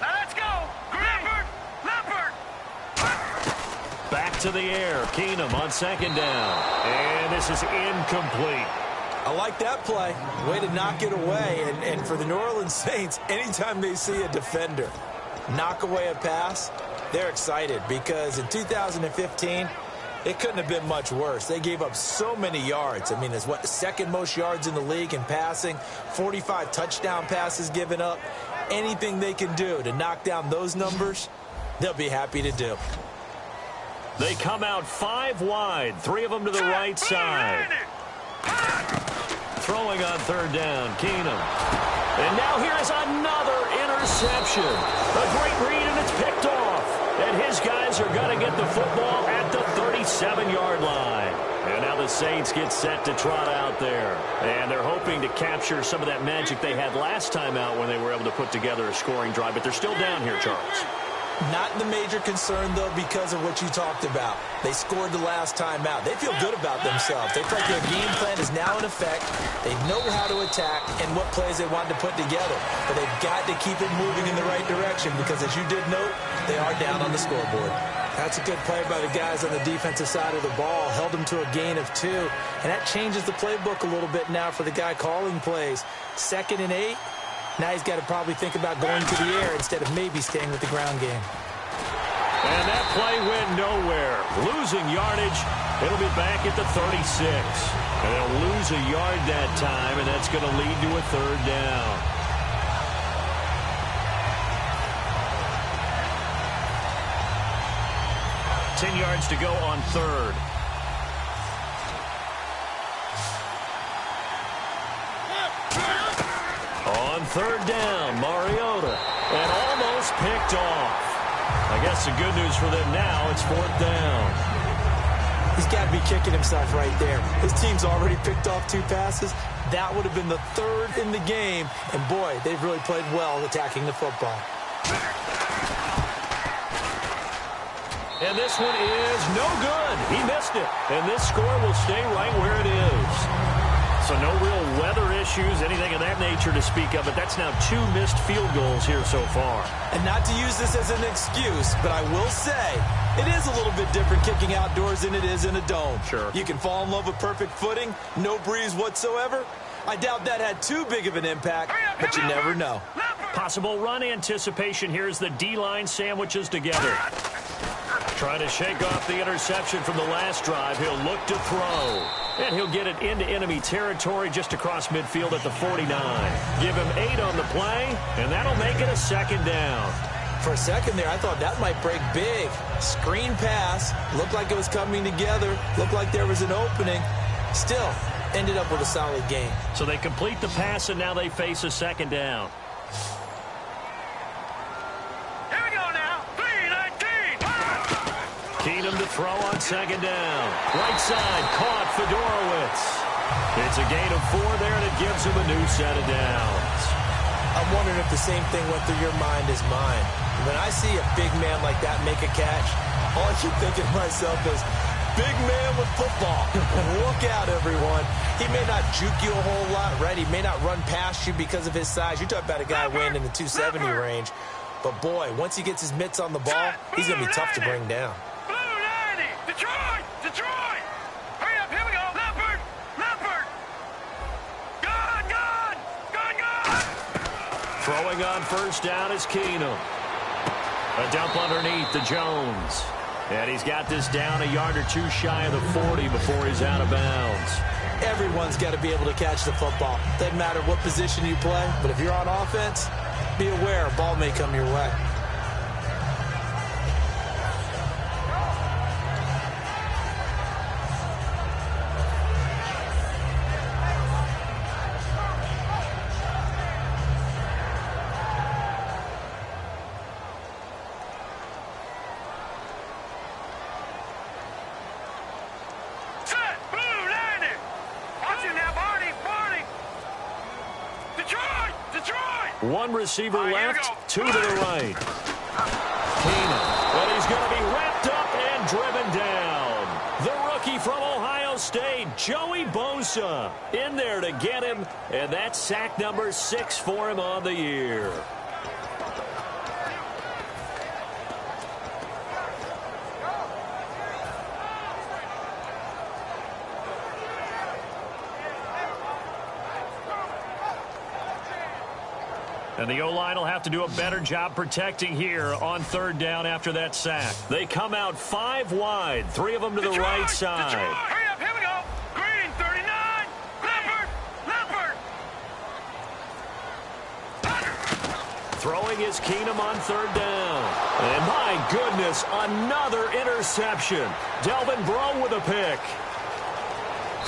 Now let's go! Leopard! Back to the air. Keenum on second down. And this is incomplete. I like that play. Way to knock it away. And for the New Orleans Saints, anytime they see a defender knock away a pass, they're excited because in 2015, it couldn't have been much worse. They gave up so many yards. I mean, it's the second most yards in the league in passing, 45 touchdown passes given up. Anything they can do to knock down those numbers, they'll be happy to do. They come out 5 wide, 3 of them to the right side. Throwing on third down, Keenum. And now here is another interception. A great read, and it's picked off. And his guys are going to get the football at the 37-yard line. And now the Saints get set to trot out there. And they're hoping to capture some of that magic they had last time out when they were able to put together a scoring drive. But they're still down here, Charles. Not the major concern, though, because of what you talked about. They scored the last time out. They feel good about themselves. They feel like their game plan is now in effect. They know how to attack and what plays they want to put together. But they've got to keep it moving in the right direction because, as you did note, they are down on the scoreboard. That's a good play by the guys on the defensive side of the ball. Held them to a gain of 2. And that changes the playbook a little bit now for the guy calling plays. 2nd and 8. Now he's got to probably think about going to the air instead of maybe staying with the ground game. And that play went nowhere. Losing yardage. It'll be back at the 36. And they'll lose a yard that time, and that's going to lead to a third down. Ten yards to go on third. On third down, Mariota. And almost picked off. I guess the good news for them now, it's 4th down. He's got to be kicking himself right there. His team's already picked off 2 passes. That would have been the 3rd in the game. And, boy, they've really played well attacking the football. And this one is no good. He missed it. And this score will stay right where it is. So no real weather issues, anything of that nature to speak of, but that's now 2 missed field goals here so far. And not to use this as an excuse, but I will say it is a little bit different kicking outdoors than it is in a dome. Sure. You can fall in love with perfect footing, no breeze whatsoever. I doubt that had too big of an impact, but you never know. Possible run anticipation here as the D-line sandwiches together. Trying to shake off the interception from the last drive. He'll look to throw. And he'll get it into enemy territory just across midfield at the 49. Give him 8 on the play, and that'll make it a 2nd down. For a second there, I thought that might break big. Screen pass. Looked like it was coming together. Looked like there was an opening. Still, ended up with a solid game. So they complete the pass, and now they face a 2nd down. Keenum to throw on 2nd down. Right side, caught Fedorowicz. It's a gain of 4 there, and it gives him a new set of downs. I'm wondering if the same thing went through your mind as mine. When I see a big man like that make a catch, all I keep thinking to myself is, big man with football. Look out, everyone. He may not juke you a whole lot, right? He may not run past you because of his size. You're talking about a guy weighing in the 270 range. But, boy, once he gets his mitts on the ball, he's going to be tough to bring down. Detroit! Hurry up, here we go! Leopard! Gone! Throwing on first down is Keenum. A dump underneath to Jones. And he's got this down a yard or two shy of the 40 before he's out of bounds. Everyone's got to be able to catch the football. Doesn't matter what position you play, but if you're on offense, be aware a ball may come your way. One receiver left, two to the right. Keenan, but he's going to be wrapped up and driven down. The rookie from Ohio State, Joey Bosa, in there to get him, and that's sack number 6 for him on the year. And the O-line will have to do a better job protecting here on third down after that sack. They come out 5 wide, 3 of them to the right side. Hurry up, here we go. Green, 39. Leopard. Throwing is Keenum on third down. And my goodness, another interception. Delvin Breaux with a pick.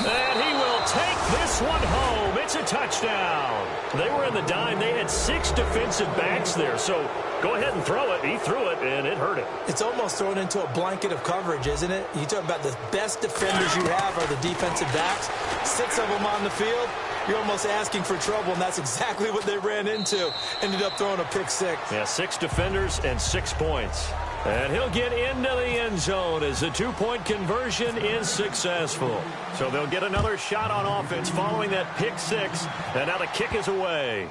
And he will take this one home. It's a touchdown. They were in the dime. They had 6 defensive backs there. So go ahead and throw it. He threw it, and it hurt him. It's almost thrown into a blanket of coverage, isn't it? You talk about the best defenders you have are the defensive backs. 6 of them on the field. You're almost asking for trouble, and that's exactly what they ran into. Ended up throwing a pick 6. Yeah, 6 defenders and 6 points. And he'll get into the end zone as the 2-point conversion is successful. So they'll get another shot on offense following that pick 6. And now the kick is away.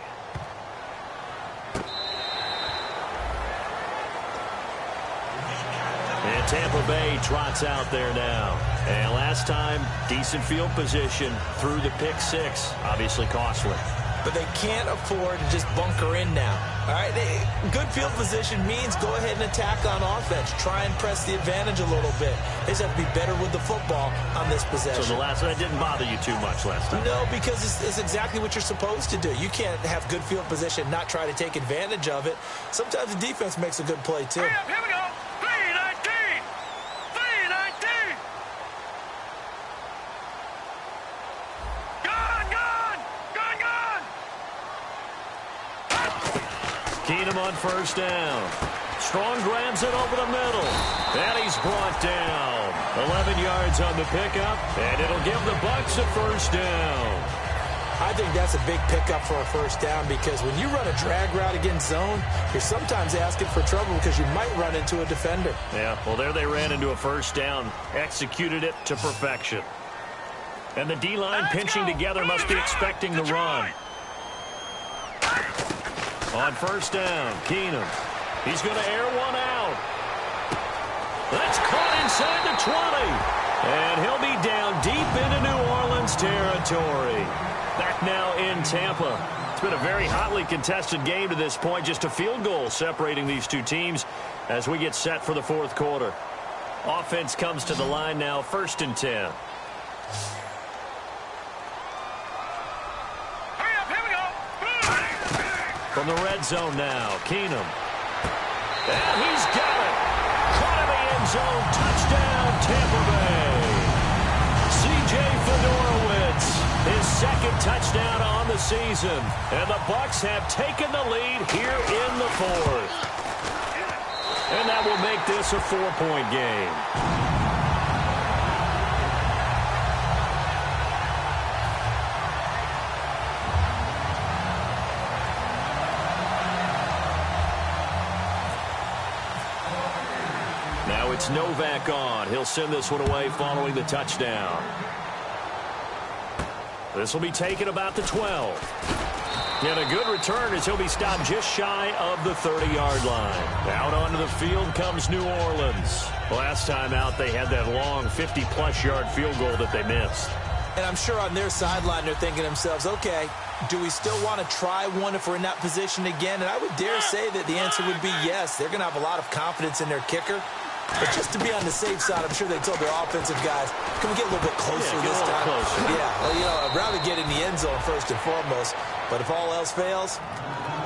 And Tampa Bay trots out there now. And last time, decent field position through the pick 6. Obviously costly. But they can't afford to just bunker in now. All right, good field position means go ahead and attack on offense. Try and press the advantage a little bit. They just have to be better with the football on this possession. So that didn't bother you too much last time? No, because it's exactly what you're supposed to do. You can't have good field position, not try to take advantage of it. Sometimes the defense makes a good play, too. Hurry up, here we go. 319. 319. Keenum on first down. Strong grabs it over the middle. And he's brought down. 11 yards on the pickup, and it'll give the Bucs a first down. I think that's a big pickup for a first down because when you run a drag route against zone, you're sometimes asking for trouble because you might run into a defender. Yeah, well, there they ran into a first down, executed it to perfection. And the D-line pinching together must be expecting the run. On first down, Keenum. He's going to air one out. That's caught inside the 20. And he'll be down deep into New Orleans territory. Back now in Tampa. It's been a very hotly contested game to this point. Just a field goal separating these two teams as we get set for the fourth quarter. Offense comes to the line now, 1st and 10. From the red zone now, Keenum. And he's got it. Caught in the end zone. Touchdown, Tampa Bay. C.J. Fedorowicz, his 2nd touchdown on the season. And the Bucs have taken the lead here in the 4th. And that will make this a 4-point game. It's Novak on. He'll send this one away following the touchdown. This will be taken about the 12. And a good return as he'll be stopped just shy of the 30-yard line. Out onto the field comes New Orleans. Last time out, they had that long 50-plus yard field goal that they missed. And I'm sure on their sideline they're thinking to themselves, okay, do we still want to try one if we're in that position again? And I would dare say that the answer would be yes. They're going to have a lot of confidence in their kicker. But just to be on the safe side, I'm sure they told their offensive guys, can we get a little bit closer this time? Closer. Yeah, well, you know, I'd rather get in the end zone first and foremost. But if all else fails,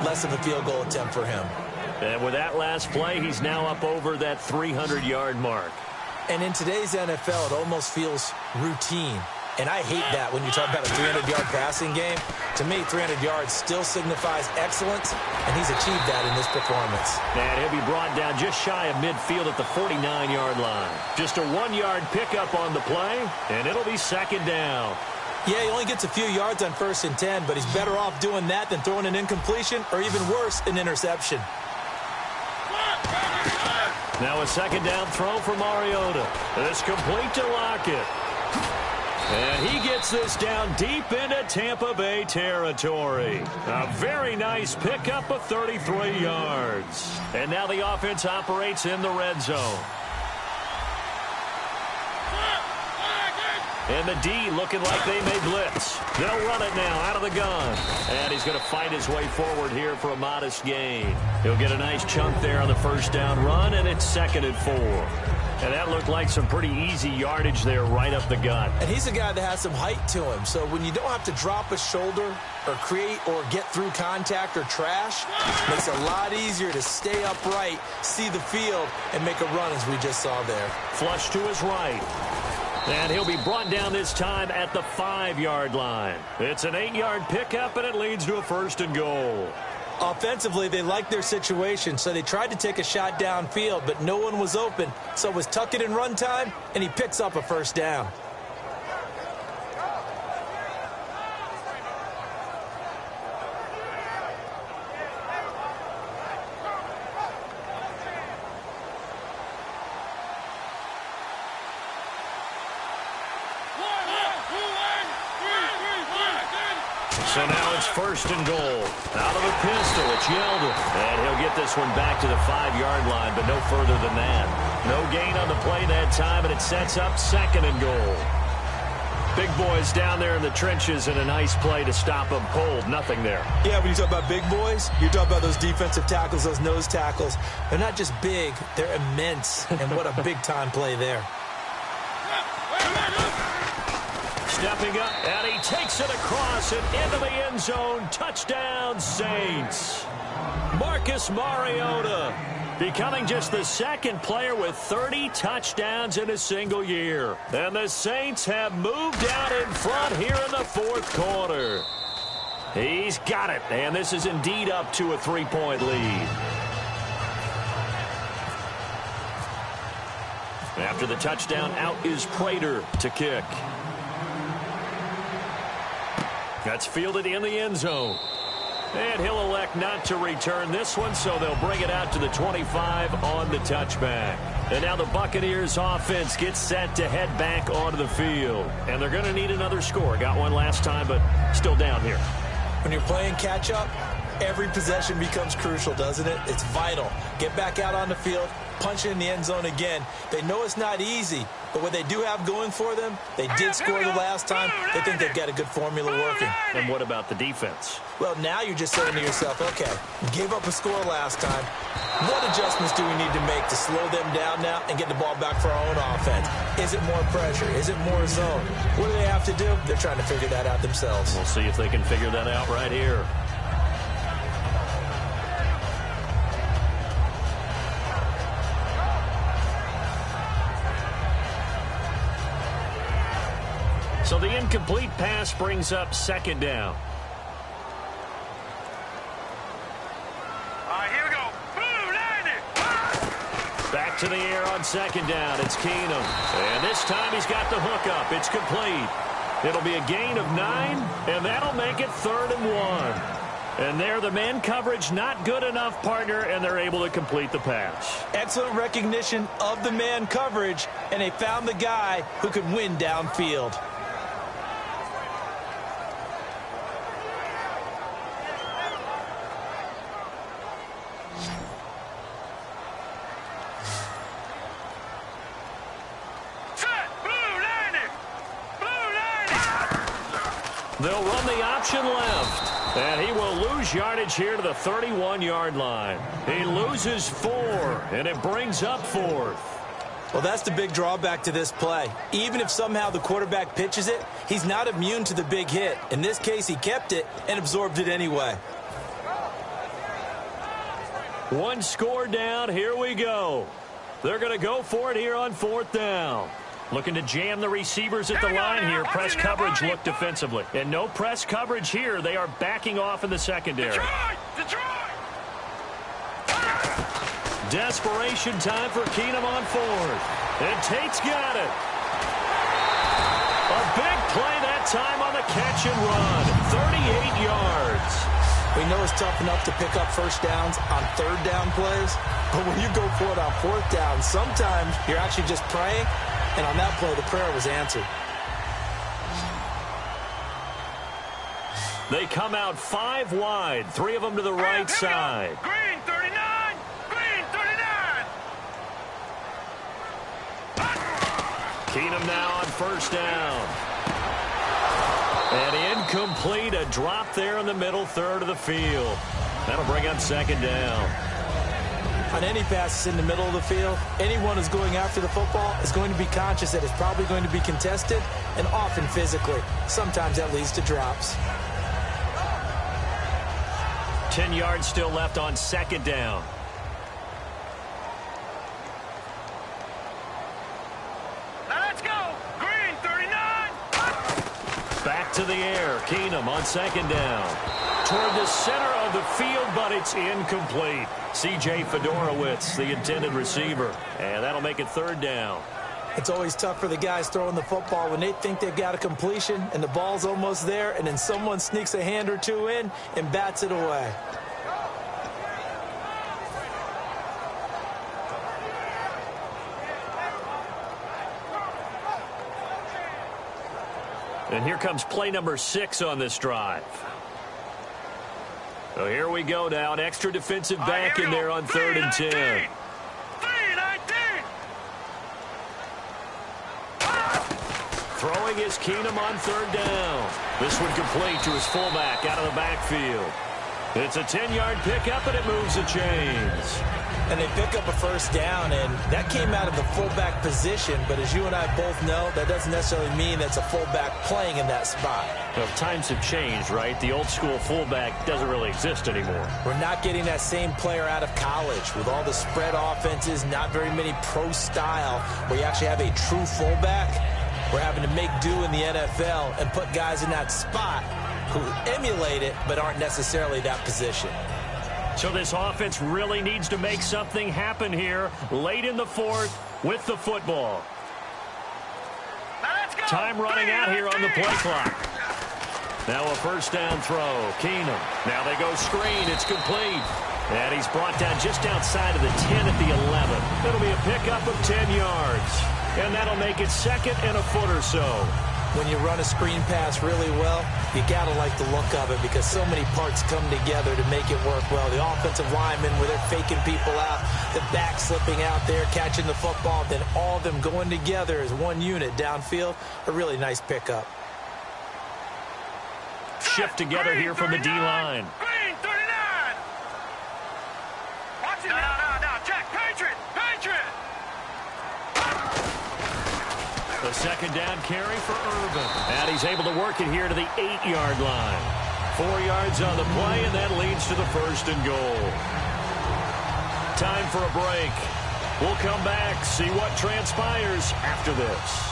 less of a field goal attempt for him. And with that last play, he's now up over that 300-yard mark. And in today's NFL, it almost feels routine. And I hate that when you talk about a 300-yard passing game. To me, 300 yards still signifies excellence, and he's achieved that in this performance. And he'll be brought down just shy of midfield at the 49-yard line. Just a 1-yard pickup on the play, and it'll be second down. Yeah, he only gets a few yards on 1st and 10, but he's better off doing that than throwing an incompletion or even worse, an interception. Now a second down throw for Mariota. It's complete to Lockett. And he gets this down deep into Tampa Bay territory. A very nice pickup of 33 yards. And now the offense operates in the red zone. And the D looking like they may blitz. They'll run it now out of the gun. And he's going to fight his way forward here for a modest gain. He'll get a nice chunk there on the first down run, and it's 2nd and 4. And that looked like some pretty easy yardage there right up the gut. And he's a guy that has some height to him. So when you don't have to drop a shoulder or create or get through contact or trash, it makes it a lot easier to stay upright, see the field, and make a run as we just saw there. Flush to his right. And he'll be brought down this time at the 5-yard line. It's an 8-yard pickup, and it leads to a 1st and goal. Offensively, they liked their situation, so they tried to take a shot downfield, but no one was open. So it was tuck it and run time, and he picks up a 1st down. So now it's 1st and goal. Out of the pistol, it's Yeldon. And he'll get this one back to the 5-yard line, but no further than that. No gain on the play that time, and it sets up 2nd and goal. Big boys down there in the trenches, and a nice play to stop them cold. Nothing there. Yeah, when you talk about big boys, you talk about those defensive tackles, those nose tackles. They're not just big, they're immense. And what a big-time play there. Stepping up, and he takes it across and into the end zone. Touchdown, Saints. Marcus Mariota becoming just the 2nd player with 30 touchdowns in a single year. And the Saints have moved out in front here in the 4th quarter. He's got it, and this is indeed up to a 3-point lead. After the touchdown, out is Prater to kick. That's fielded in the end zone. And he'll elect not to return this one, so they'll bring it out to the 25 on the touchback. And now the Buccaneers offense gets set to head back onto the field. And they're going to need another score. Got one last time, but still down here. When you're playing catch-up, every possession becomes crucial, doesn't it? It's vital. Get back out on the field, punch it in the end zone again. They know it's not easy, but what they do have going for them, they did score the last time. They think they've got a good formula working. And what about the defense? Well, now you're just saying to yourself, okay, we gave up a score last time. What adjustments do we need to make to slow them down now and get the ball back for our own offense? Is it more pressure? Is it more zone? What do they have to do? They're trying to figure that out themselves. We'll see if they can figure that out right here. So the incomplete pass brings up 2nd down. Here we go. Boom, Back to the air on 2nd down. It's Keenum. And this time he's got the hook up. It's complete. It'll be a gain of 9, and that'll make it 3rd and 1. And there, the man coverage not good enough, partner, and they're able to complete the pass. Excellent recognition of the man coverage, and they found the guy who could win downfield. They'll run the option left, and he will lose yardage here to the 31-yard line. He loses 4, and it brings up 4th. Well, that's the big drawback to this play. Even if somehow the quarterback pitches it, he's not immune to the big hit. In this case, he kept it and absorbed it anyway. One score down. Here we go. They're going to go for it here on 4th down. Looking to jam the receivers at the line here. Press coverage look defensively. And no press coverage here. They are backing off in the secondary. Detroit! Desperation time for Keenum on 4th. And Tate's got it. A big play that time on the catch and run. 38 yards. We know it's tough enough to pick up first downs on 3rd down plays, but when you go for it on 4th down, sometimes you're actually just praying, and on that play, the prayer was answered. They come out 5 wide, 3 of them to the right side. Green 39! Green 39! Keenum now on 1st down. And incomplete, a drop there in the middle third of the field. That'll bring up 2nd down. On any passes in the middle of the field, anyone who's going after the football is going to be conscious that it's probably going to be contested, and often physically. Sometimes that leads to drops. 10 yards still left on 2nd down. Let's go! Green 39! Back to the air. Keenum on 2nd down. Toward the center of the field, but it's incomplete. C.J. Fedorowicz, the intended receiver. And that'll make it 3rd down. It's always tough for the guys throwing the football when they think they've got a completion and the ball's almost there, and then someone sneaks a hand or two in and bats it away. And here comes play number 6 on this drive. So here we go now. An extra defensive back in there on 3rd and 10. 3-19! Throwing is Keenum on 3rd down. This one complete to his fullback out of the backfield. It's a 10-yard pickup, and it moves the chains. And they pick up a first down, and that came out of the fullback position. But as you and I both know, that doesn't necessarily mean that's a fullback playing in that spot. Well, times have changed, right? The old-school fullback doesn't really exist anymore. We're not getting that same player out of college with all the spread offenses, not very many pro style, where you actually have a true fullback. We're having to make do in the NFL and put guys in that spot who emulate it but aren't necessarily that position. So this offense really needs to make something happen here late in the 4th with the football. Let's go! Time running out here on the play clock. Now a first down throw. Keenum. Now they go screen. It's complete. And he's brought down just outside of the 10 at the 11. It'll be a pickup of 10 yards. And that'll make it 2nd and a foot or so. When you run a screen pass really well, you got to like the look of it because so many parts come together to make it work well. The offensive linemen, where they're faking people out, the back slipping out there, catching the football, then all of them going together as one unit downfield, a really nice pickup. Shift together here from the D-line. Green 39! Watch it now, check, Patriot! The 2nd down carry for Urban. And he's able to work it here to the 8-yard line. 4 yards on the play, and that leads to the 1st and goal. Time for a break. We'll come back, see what transpires after this.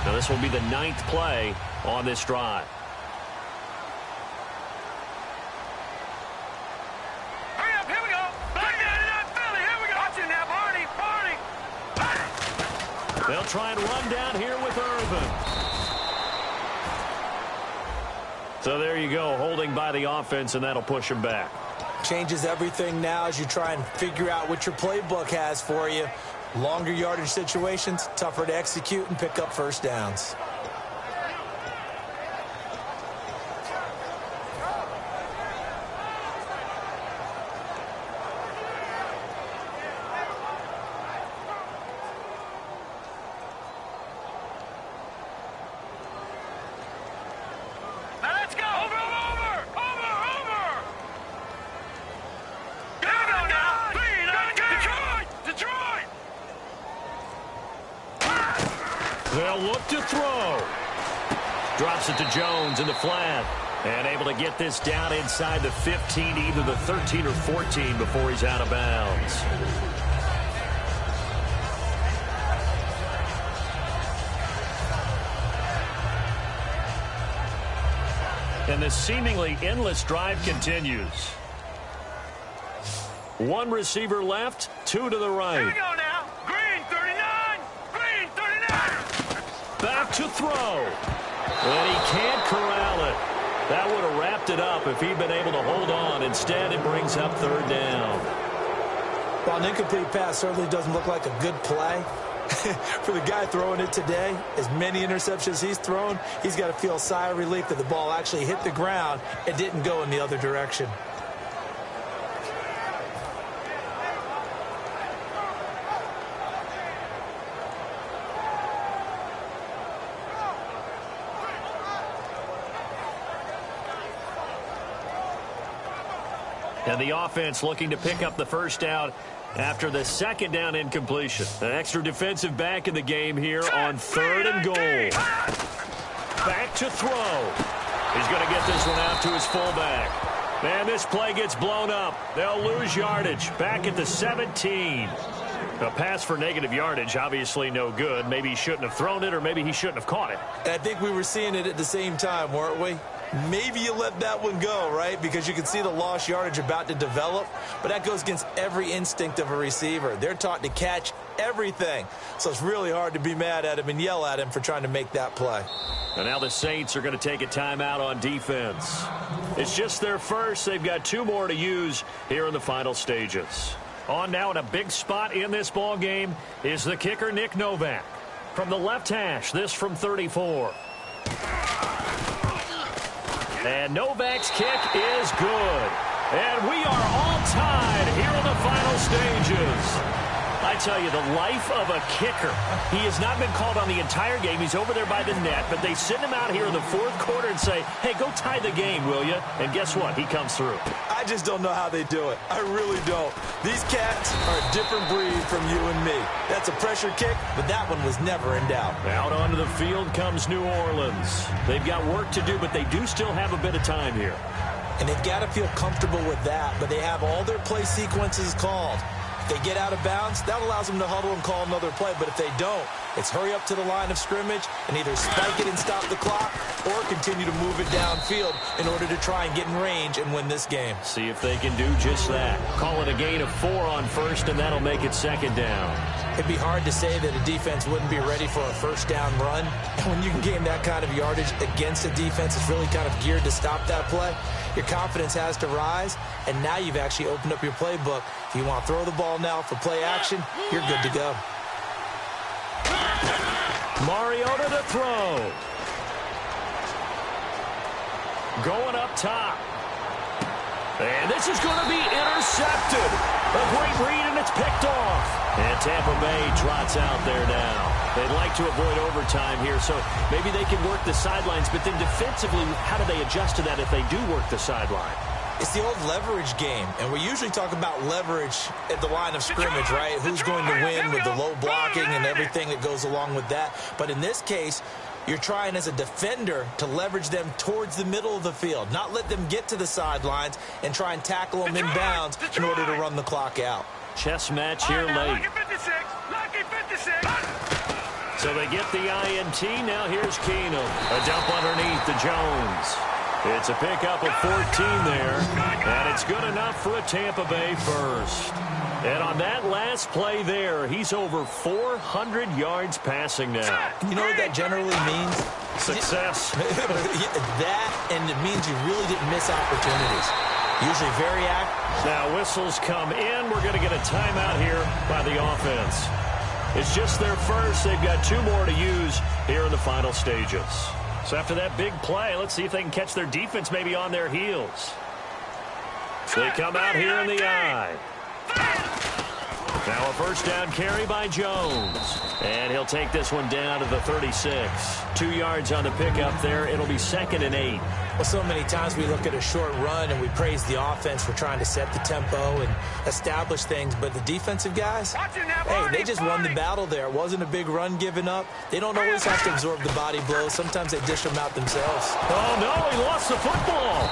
Now this will be the 9th play on this drive. Hurry up, here we go! Back in Philly, here we go! Watch it now, Barney! They'll try and run down here with Urban. So there you go, holding by the offense, and that'll push him back. Changes everything now as you try and figure out what your playbook has for you. Longer yardage situations, tougher to execute and pick up first downs. They'll look to throw. Drops it to Jones in the flat. And able to get this down inside the 15, either the 13 or 14 before he's out of bounds. And the seemingly endless drive continues. One receiver left, two to the right. Here we go now. Green 39. Green 39. Back to throw. And he can't corral it. That would have wrapped it up if he'd been able to hold on. Instead, it brings up third down. While an incomplete pass certainly doesn't look like a good play, for the guy throwing it today, as many interceptions he's thrown, he's got to feel a sigh of relief that the ball actually hit the ground and didn't go in the other direction. And the offense looking to pick up the first down after the second down incompletion. An extra defensive back in the game here on third and goal. Back to throw. He's going to get this one out to his fullback. And this play gets blown up. They'll lose yardage. Back at the 17. A pass for negative yardage, obviously no good. Maybe he shouldn't have thrown it, or maybe he shouldn't have caught it. I think we were seeing it at the same time, weren't we? Maybe you let that one go, right? Because you can see the lost yardage about to develop. But that goes against every instinct of a receiver. They're taught to catch everything. So it's really hard to be mad at him and yell at him for trying to make that play. And now the Saints are going to take a timeout on defense. It's just their first. They've got two more to use here in the final stages. On now in a big spot in this ball game is the kicker, Nick Novak. From the left hash, this from 34. And Novak's kick is good. And we are all tied here in the final stages. I tell you, the life of a kicker. He has not been called on the entire game. He's over there by the net, but they send him out here in the fourth quarter and say, hey, go tie the game, will you? And guess what? He comes through. I just don't know how they do it. I really don't. These cats are a different breed from you and me. That's a pressure kick, but that one was never in doubt. Out onto the field comes New Orleans. They've got work to do, but they do still have a bit of time here. And they've got to feel comfortable with that, but they have all their play sequences called. If they get out of bounds, that allows them to huddle and call another play. But if they don't, it's hurry up to the line of scrimmage and either spike it and stop the clock or continue to move it downfield in order to try and get in range and win this game. See if they can do just that. Call it a gain of 4 on first, and that'll make it second down. It'd be hard to say that a defense wouldn't be ready for a first down run. And when you can gain that kind of yardage against a defense that's really kind of geared to stop that play, your confidence has to rise, and now you've actually opened up your playbook. If you want to throw the ball now for play action, you're good to go. Mariota to throw. Going up top. And this is going to be intercepted. A great read, and it's picked off. And Tampa Bay trots out there now. They'd like to avoid overtime here, so maybe they can work the sidelines, but then defensively, how do they adjust to that if they do work the sideline? It's the old leverage game, and we usually talk about leverage at the line of scrimmage, right? Who's going to win with the low blocking and everything that goes along with that. But in this case, you're trying as a defender to leverage them towards the middle of the field, not let them get to the sidelines and try and tackle them in bounds in order to run the clock out. Chess match here late. Lucky 56. Lucky 56. So they get the INT. Now here's Keenum. A dump underneath to Jones. It's a pickup of 14 there, and it's good enough for a Tampa Bay first. And on that last play there, he's over 400 yards passing now. You know what that generally means? Success. That, and it means you really didn't miss opportunities. Usually very active. Now whistles come in. We're going to get a timeout here by the offense. It's just their first. They've got 2 more to use here in the final stages. So after that big play, let's see if they can catch their defense maybe on their heels. They come out here in the eye. Now a first down carry by Jones. And he'll take this one down to the 36. 2 yards on the pickup there. It'll be 2nd and 8. Well, so many times we look at a short run and we praise the offense for trying to set the tempo and establish things, but the defensive guys, hey, they just won the battle there. It wasn't a big run given up. They don't always have to absorb the body blows. Sometimes they dish them out themselves. Oh, no, he lost the football.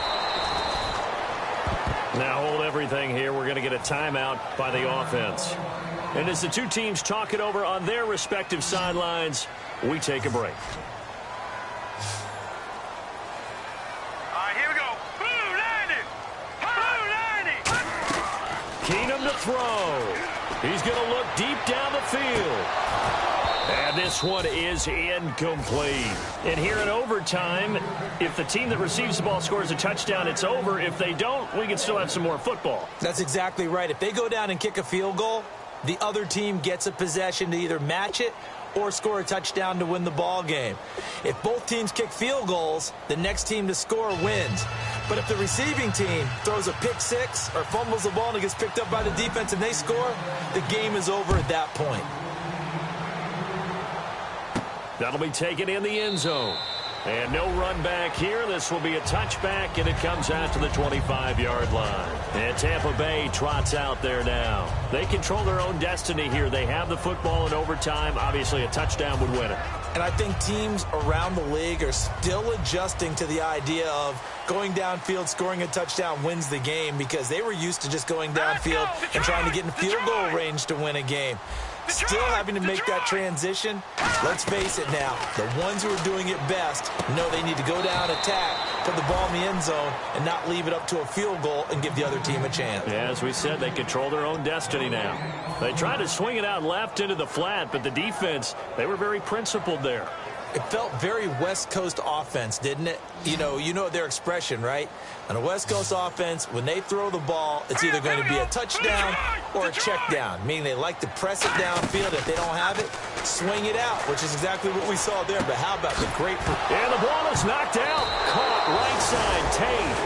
Now hold everything here. We're going to get a timeout by the offense. And as the two teams talk it over on their respective sidelines, we take a break. Keenum to throw. He's going to look deep down the field. And this one is incomplete. And here in overtime, if the team that receives the ball scores a touchdown, it's over. If they don't, we can still have some more football. That's exactly right. If they go down and kick a field goal, the other team gets a possession to either match it or score a touchdown to win the ball game. If both teams kick field goals, the next team to score wins. But if the receiving team throws a pick six or fumbles the ball and it gets picked up by the defense and they score, the game is over at that point. That'll be taken in the end zone. And no run back here. This will be a touchback, and it comes out to the 25-yard line. And Tampa Bay trots out there now. They control their own destiny here. They have the football in overtime. Obviously, a touchdown would win it. And I think teams around the league are still adjusting to the idea of going downfield, scoring a touchdown wins the game, because they were used to just going downfield and trying to get in field goal range to win a game. Still having to make that transition. Let's face it now, the ones who are doing it best know they need to go down, attack, put the ball in the end zone, and not leave it up to a field goal and give the other team a chance. Yeah, as we said, they control their own destiny now. They tried to swing it out left into the flat, but the defense, they were very principled there. It felt very West Coast offense, didn't it? You know their expression, right? On a West Coast offense, when they throw the ball, it's either going to be a touchdown or a check down, meaning they like to press it downfield. If they don't have it, swing it out, which is exactly what we saw there. But how about the great... And the ball is knocked out. Caught right side, Tate.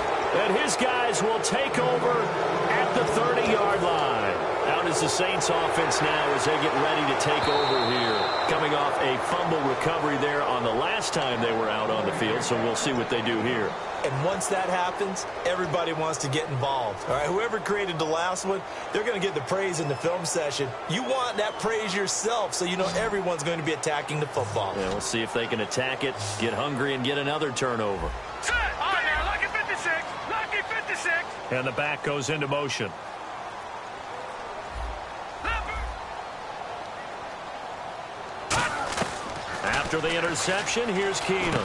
And his guys will take over at the 30-yard line. Out is the Saints offense now as they get ready to take over here. Coming off a fumble recovery there on the last time they were out on the field, so we'll see what they do here. And once that happens, everybody wants to get involved. All right, whoever created the last one, they're going to get the praise in the film session. You want that praise yourself, so you know everyone's going to be attacking the football. Yeah, we'll see if they can attack it, get hungry, and get another turnover. Set! On there, lucky 56! Lucky 56! And the back goes into motion. After the interception, here's Keenum.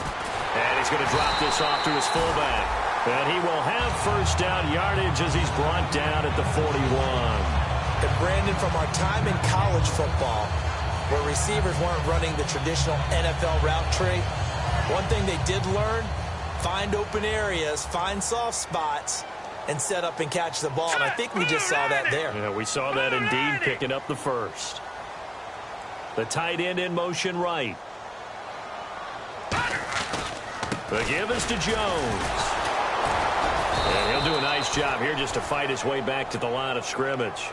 And he's going to drop this off to his fullback. And he will have first down yardage as he's brought down at the 41. And Brandon, from our time in college football, where receivers weren't running the traditional NFL route tree, one thing they did learn, find open areas, find soft spots, and set up and catch the ball. And I think we just saw that there. Yeah, we saw that indeed, picking up the first. The tight end in motion right. The give is to Jones. And he'll do a nice job here just to fight his way back to the line of scrimmage.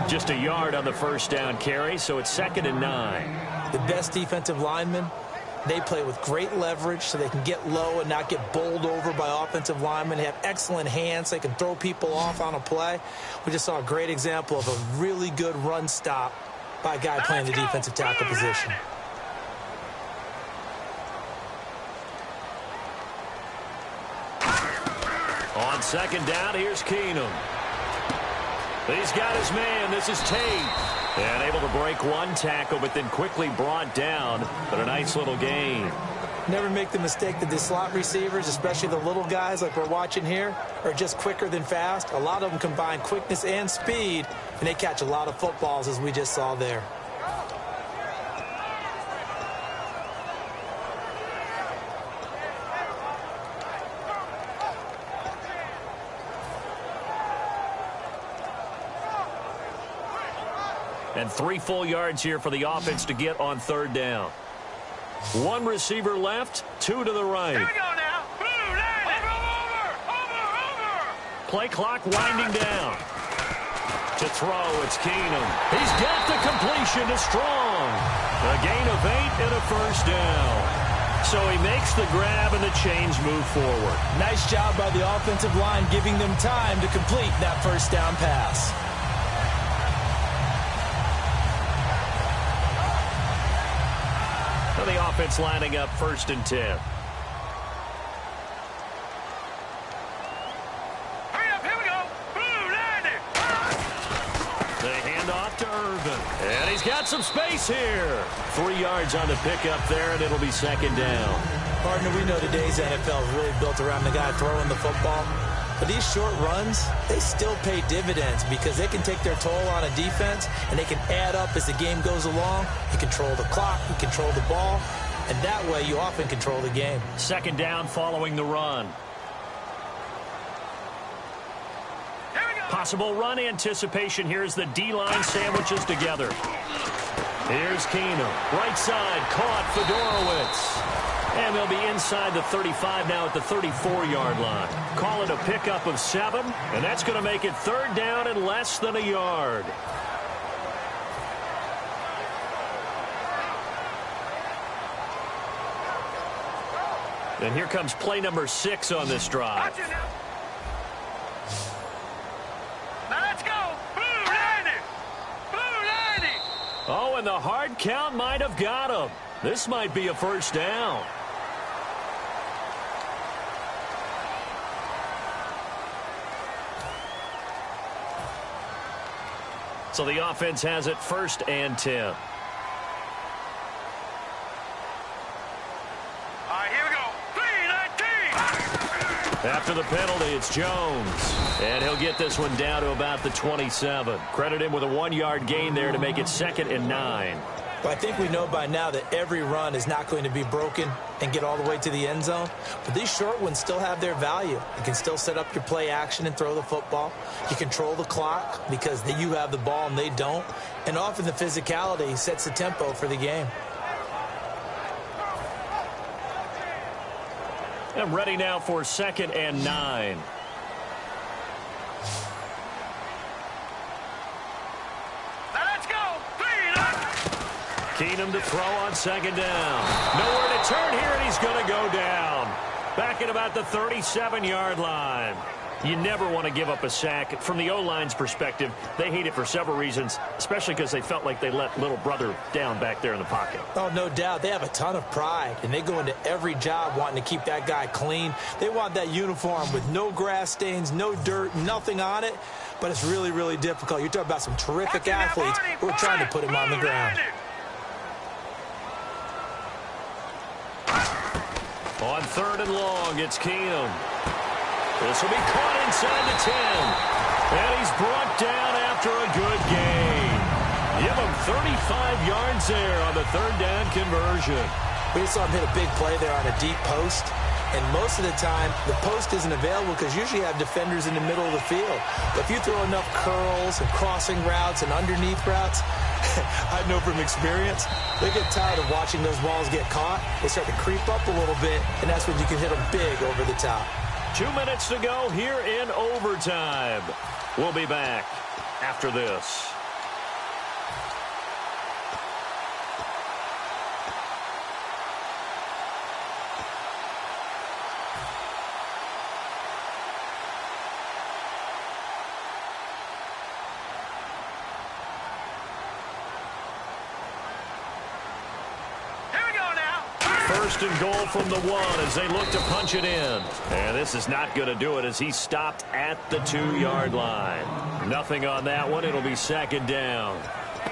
Just a yard on the first down carry, so it's 2nd and 9. The best defensive linemen, they play with great leverage so they can get low and not get bowled over by offensive linemen. They have excellent hands. They can throw people off on a play. We just saw a great example of a really good run stop by a guy playing the defensive tackle position. On 2nd down, here's Keenum. He's got his man. This is Tate. And able to break one tackle, but then quickly brought down. But a nice little gain. Never make the mistake that the slot receivers, especially the little guys like we're watching here, are just quicker than fast. A lot of them combine quickness and speed, and they catch a lot of footballs, as we just saw there. And 3 full yards here for the offense to get on 3rd down. 1 receiver left, 2 to the right. Here we go now. Over. Play clock winding down. To throw, it's Keenum. He's got the completion to Strong. A gain of 8 and a first down. So he makes the grab and the chains move forward. Nice job by the offensive line giving them time to complete that first down pass. So the offense lining up 1st and 10. And he's got some space here. 3 yards on the pickup there, and it'll be 2nd down. Partner, we know today's NFL is really built around the guy throwing the football. But these short runs, they still pay dividends because they can take their toll on a defense, and they can add up as the game goes along. You control the clock, you control the ball, and that way you often control the game. 2nd down following the run. Possible run anticipation here as the D-line sandwiches together. Here's Keenum. Right side, caught Fedorowicz. And they'll be inside the 35 now at the 34-yard line. Call it a pickup of 7, and that's going to make it 3rd down and less than a yard. And here comes play number 6 on this drive. Oh, and the hard count might have got him. This might be a 1st down. So the offense has it 1st and 10. All right, here we go. 3-19. After the penalty, it's Jones. And he'll get this one down to about the 27. Credit him with a 1-yard gain there to make it 2nd and 9. But I think we know by now that every run is not going to be broken and get all the way to the end zone. But these short ones still have their value. You can still set up your play action and throw the football. You control the clock because you have the ball and they don't. And often the physicality sets the tempo for the game. I'm ready now for 2nd and 9. Keenum to throw on 2nd down. Nowhere to turn here, and he's going to go down. Back at about the 37-yard line. You never want to give up a sack. From the O-line's perspective, they hate it for several reasons, especially because they felt like they let little brother down back there in the pocket. Oh, no doubt. They have a ton of pride, and they go into every job wanting to keep that guy clean. They want that uniform with no grass stains, no dirt, nothing on it, but it's really, really difficult. You're talking about some terrific athletes who are trying to put him on the ground. On 3rd and long, it's Keenum. This will be caught inside the 10. And he's brought down after a good gain. Give him 35 yards there on the 3rd down conversion. We just saw him hit a big play there on a deep post. And most of the time, the post isn't available because usually you have defenders in the middle of the field. But if you throw enough curls and crossing routes and underneath routes, I know from experience, they get tired of watching those balls get caught. They start to creep up a little bit, and that's when you can hit them big over the top. 2 minutes to go here in overtime. We'll be back after this. First and goal from the 1 as they look to punch it in. And this is not going to do it as he stopped at the 2-yard line. Nothing on that one. It'll be 2nd down.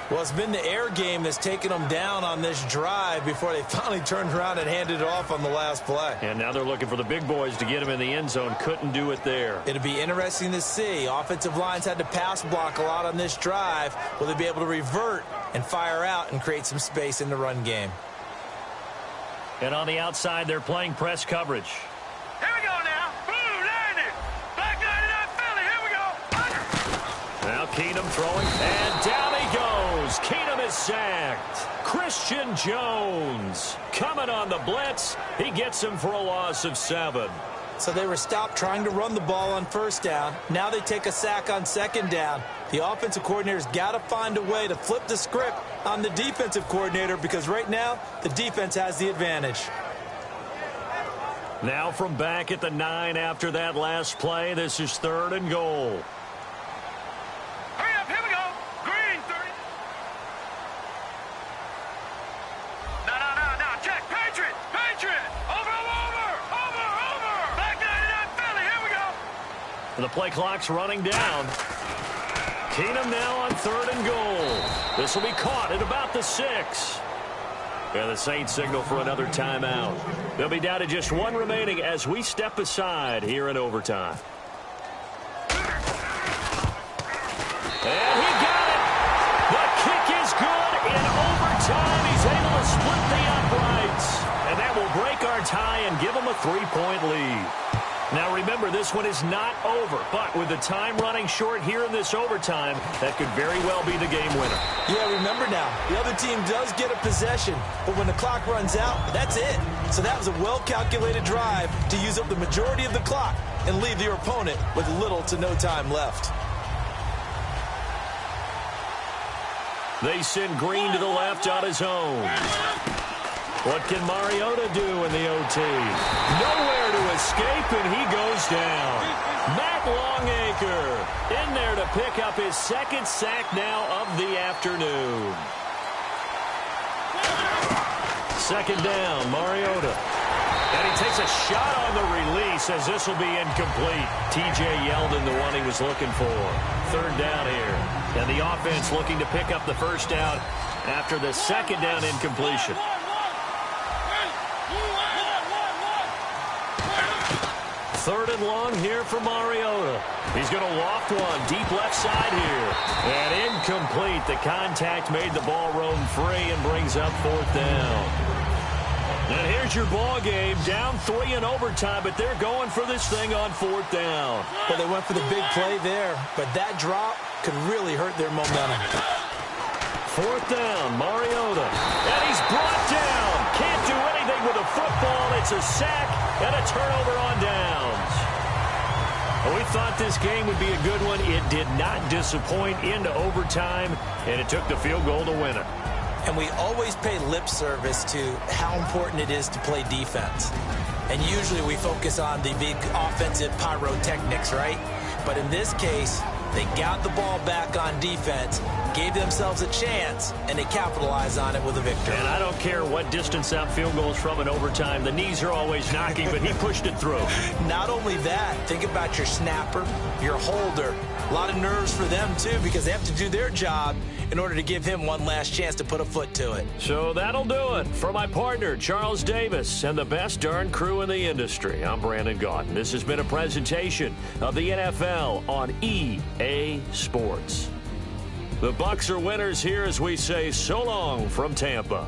Well, it's been the air game that's taken them down on this drive before they finally turned around and handed it off on the last play. And now they're looking for the big boys to get him in the end zone. Couldn't do it there. It'll be interesting to see. Offensive lines had to pass block a lot on this drive. Will they be able to revert and fire out and create some space in the run game? And on the outside, they're playing press coverage. Here we go now. Blue 90. Black 99 Philly. Here we go. Now Keenum throwing, and down he goes. Keenum is sacked. Christian Jones coming on the blitz. He gets him for a loss of 7. So they were stopped trying to run the ball on 1st down. Now they take a sack on 2nd down. The offensive coordinator's got to find a way to flip the script on the defensive coordinator because right now the defense has the advantage. Now from back at the 9 after that last play, this is 3rd and goal. Hurry up, here we go. Green, 30. No. Check. Patriot. Over. Back 99 Philly, here we go. The play clock's running down. Keenum now on 3rd and goal. This will be caught at about the 6. And the Saints signal for another timeout. They'll be down to just 1 remaining as we step aside here in overtime. And he got it. The kick is good in overtime. He's able to split the uprights. And that will break our tie and give him a 3-point lead. Now remember, this one is not over, but with the time running short here in this overtime, that could very well be the game winner. Yeah, remember now, the other team does get a possession, but when the clock runs out, that's it. So that was a well-calculated drive to use up the majority of the clock and leave your opponent with little to no time left. They send Green to the left on his own. What can Mariota do in the OT? Nowhere to escape, and he goes down. Matt Longacre in there to pick up his 2nd sack now of the afternoon. 2nd down, Mariota. And he takes a shot on the release as this will be incomplete. T.J. Yeldon, the one he was looking for. 3rd down here. And the offense looking to pick up the 1st down after the 2nd down incompletion. 3rd and long here for Mariota. He's going to loft one deep left side here. And incomplete. The contact made the ball roam free and brings up 4th down. And here's your ball game. Down 3 in overtime, but they're going for this thing on 4th down. Well, they went for the big play there, but that drop could really hurt their momentum. 4th down, Mariota. And he's brought down. Can't do anything with a football. It's a sack and a turnover on downs. Well, we thought this game would be a good one. It did not disappoint into overtime, and it took the field goal to win it. And we always pay lip service to how important it is to play defense. And usually we focus on the big offensive pyrotechnics, right? But in this case, they got the ball back on defense, gave themselves a chance, and they capitalized on it with a victory. And I don't care what distance that field goal is from in overtime. The knees are always knocking, but he pushed it through. Not only that, think about your snapper, your holder. A lot of nerves for them, too, because they have to do their job in order to give him one last chance to put a foot to it. So that'll do it. For my partner, Charles Davis, and the best darn crew in the industry, I'm Brandon Gaudin. This has been a presentation of the NFL on EA Sports. The Bucs are winners here as we say so long from Tampa.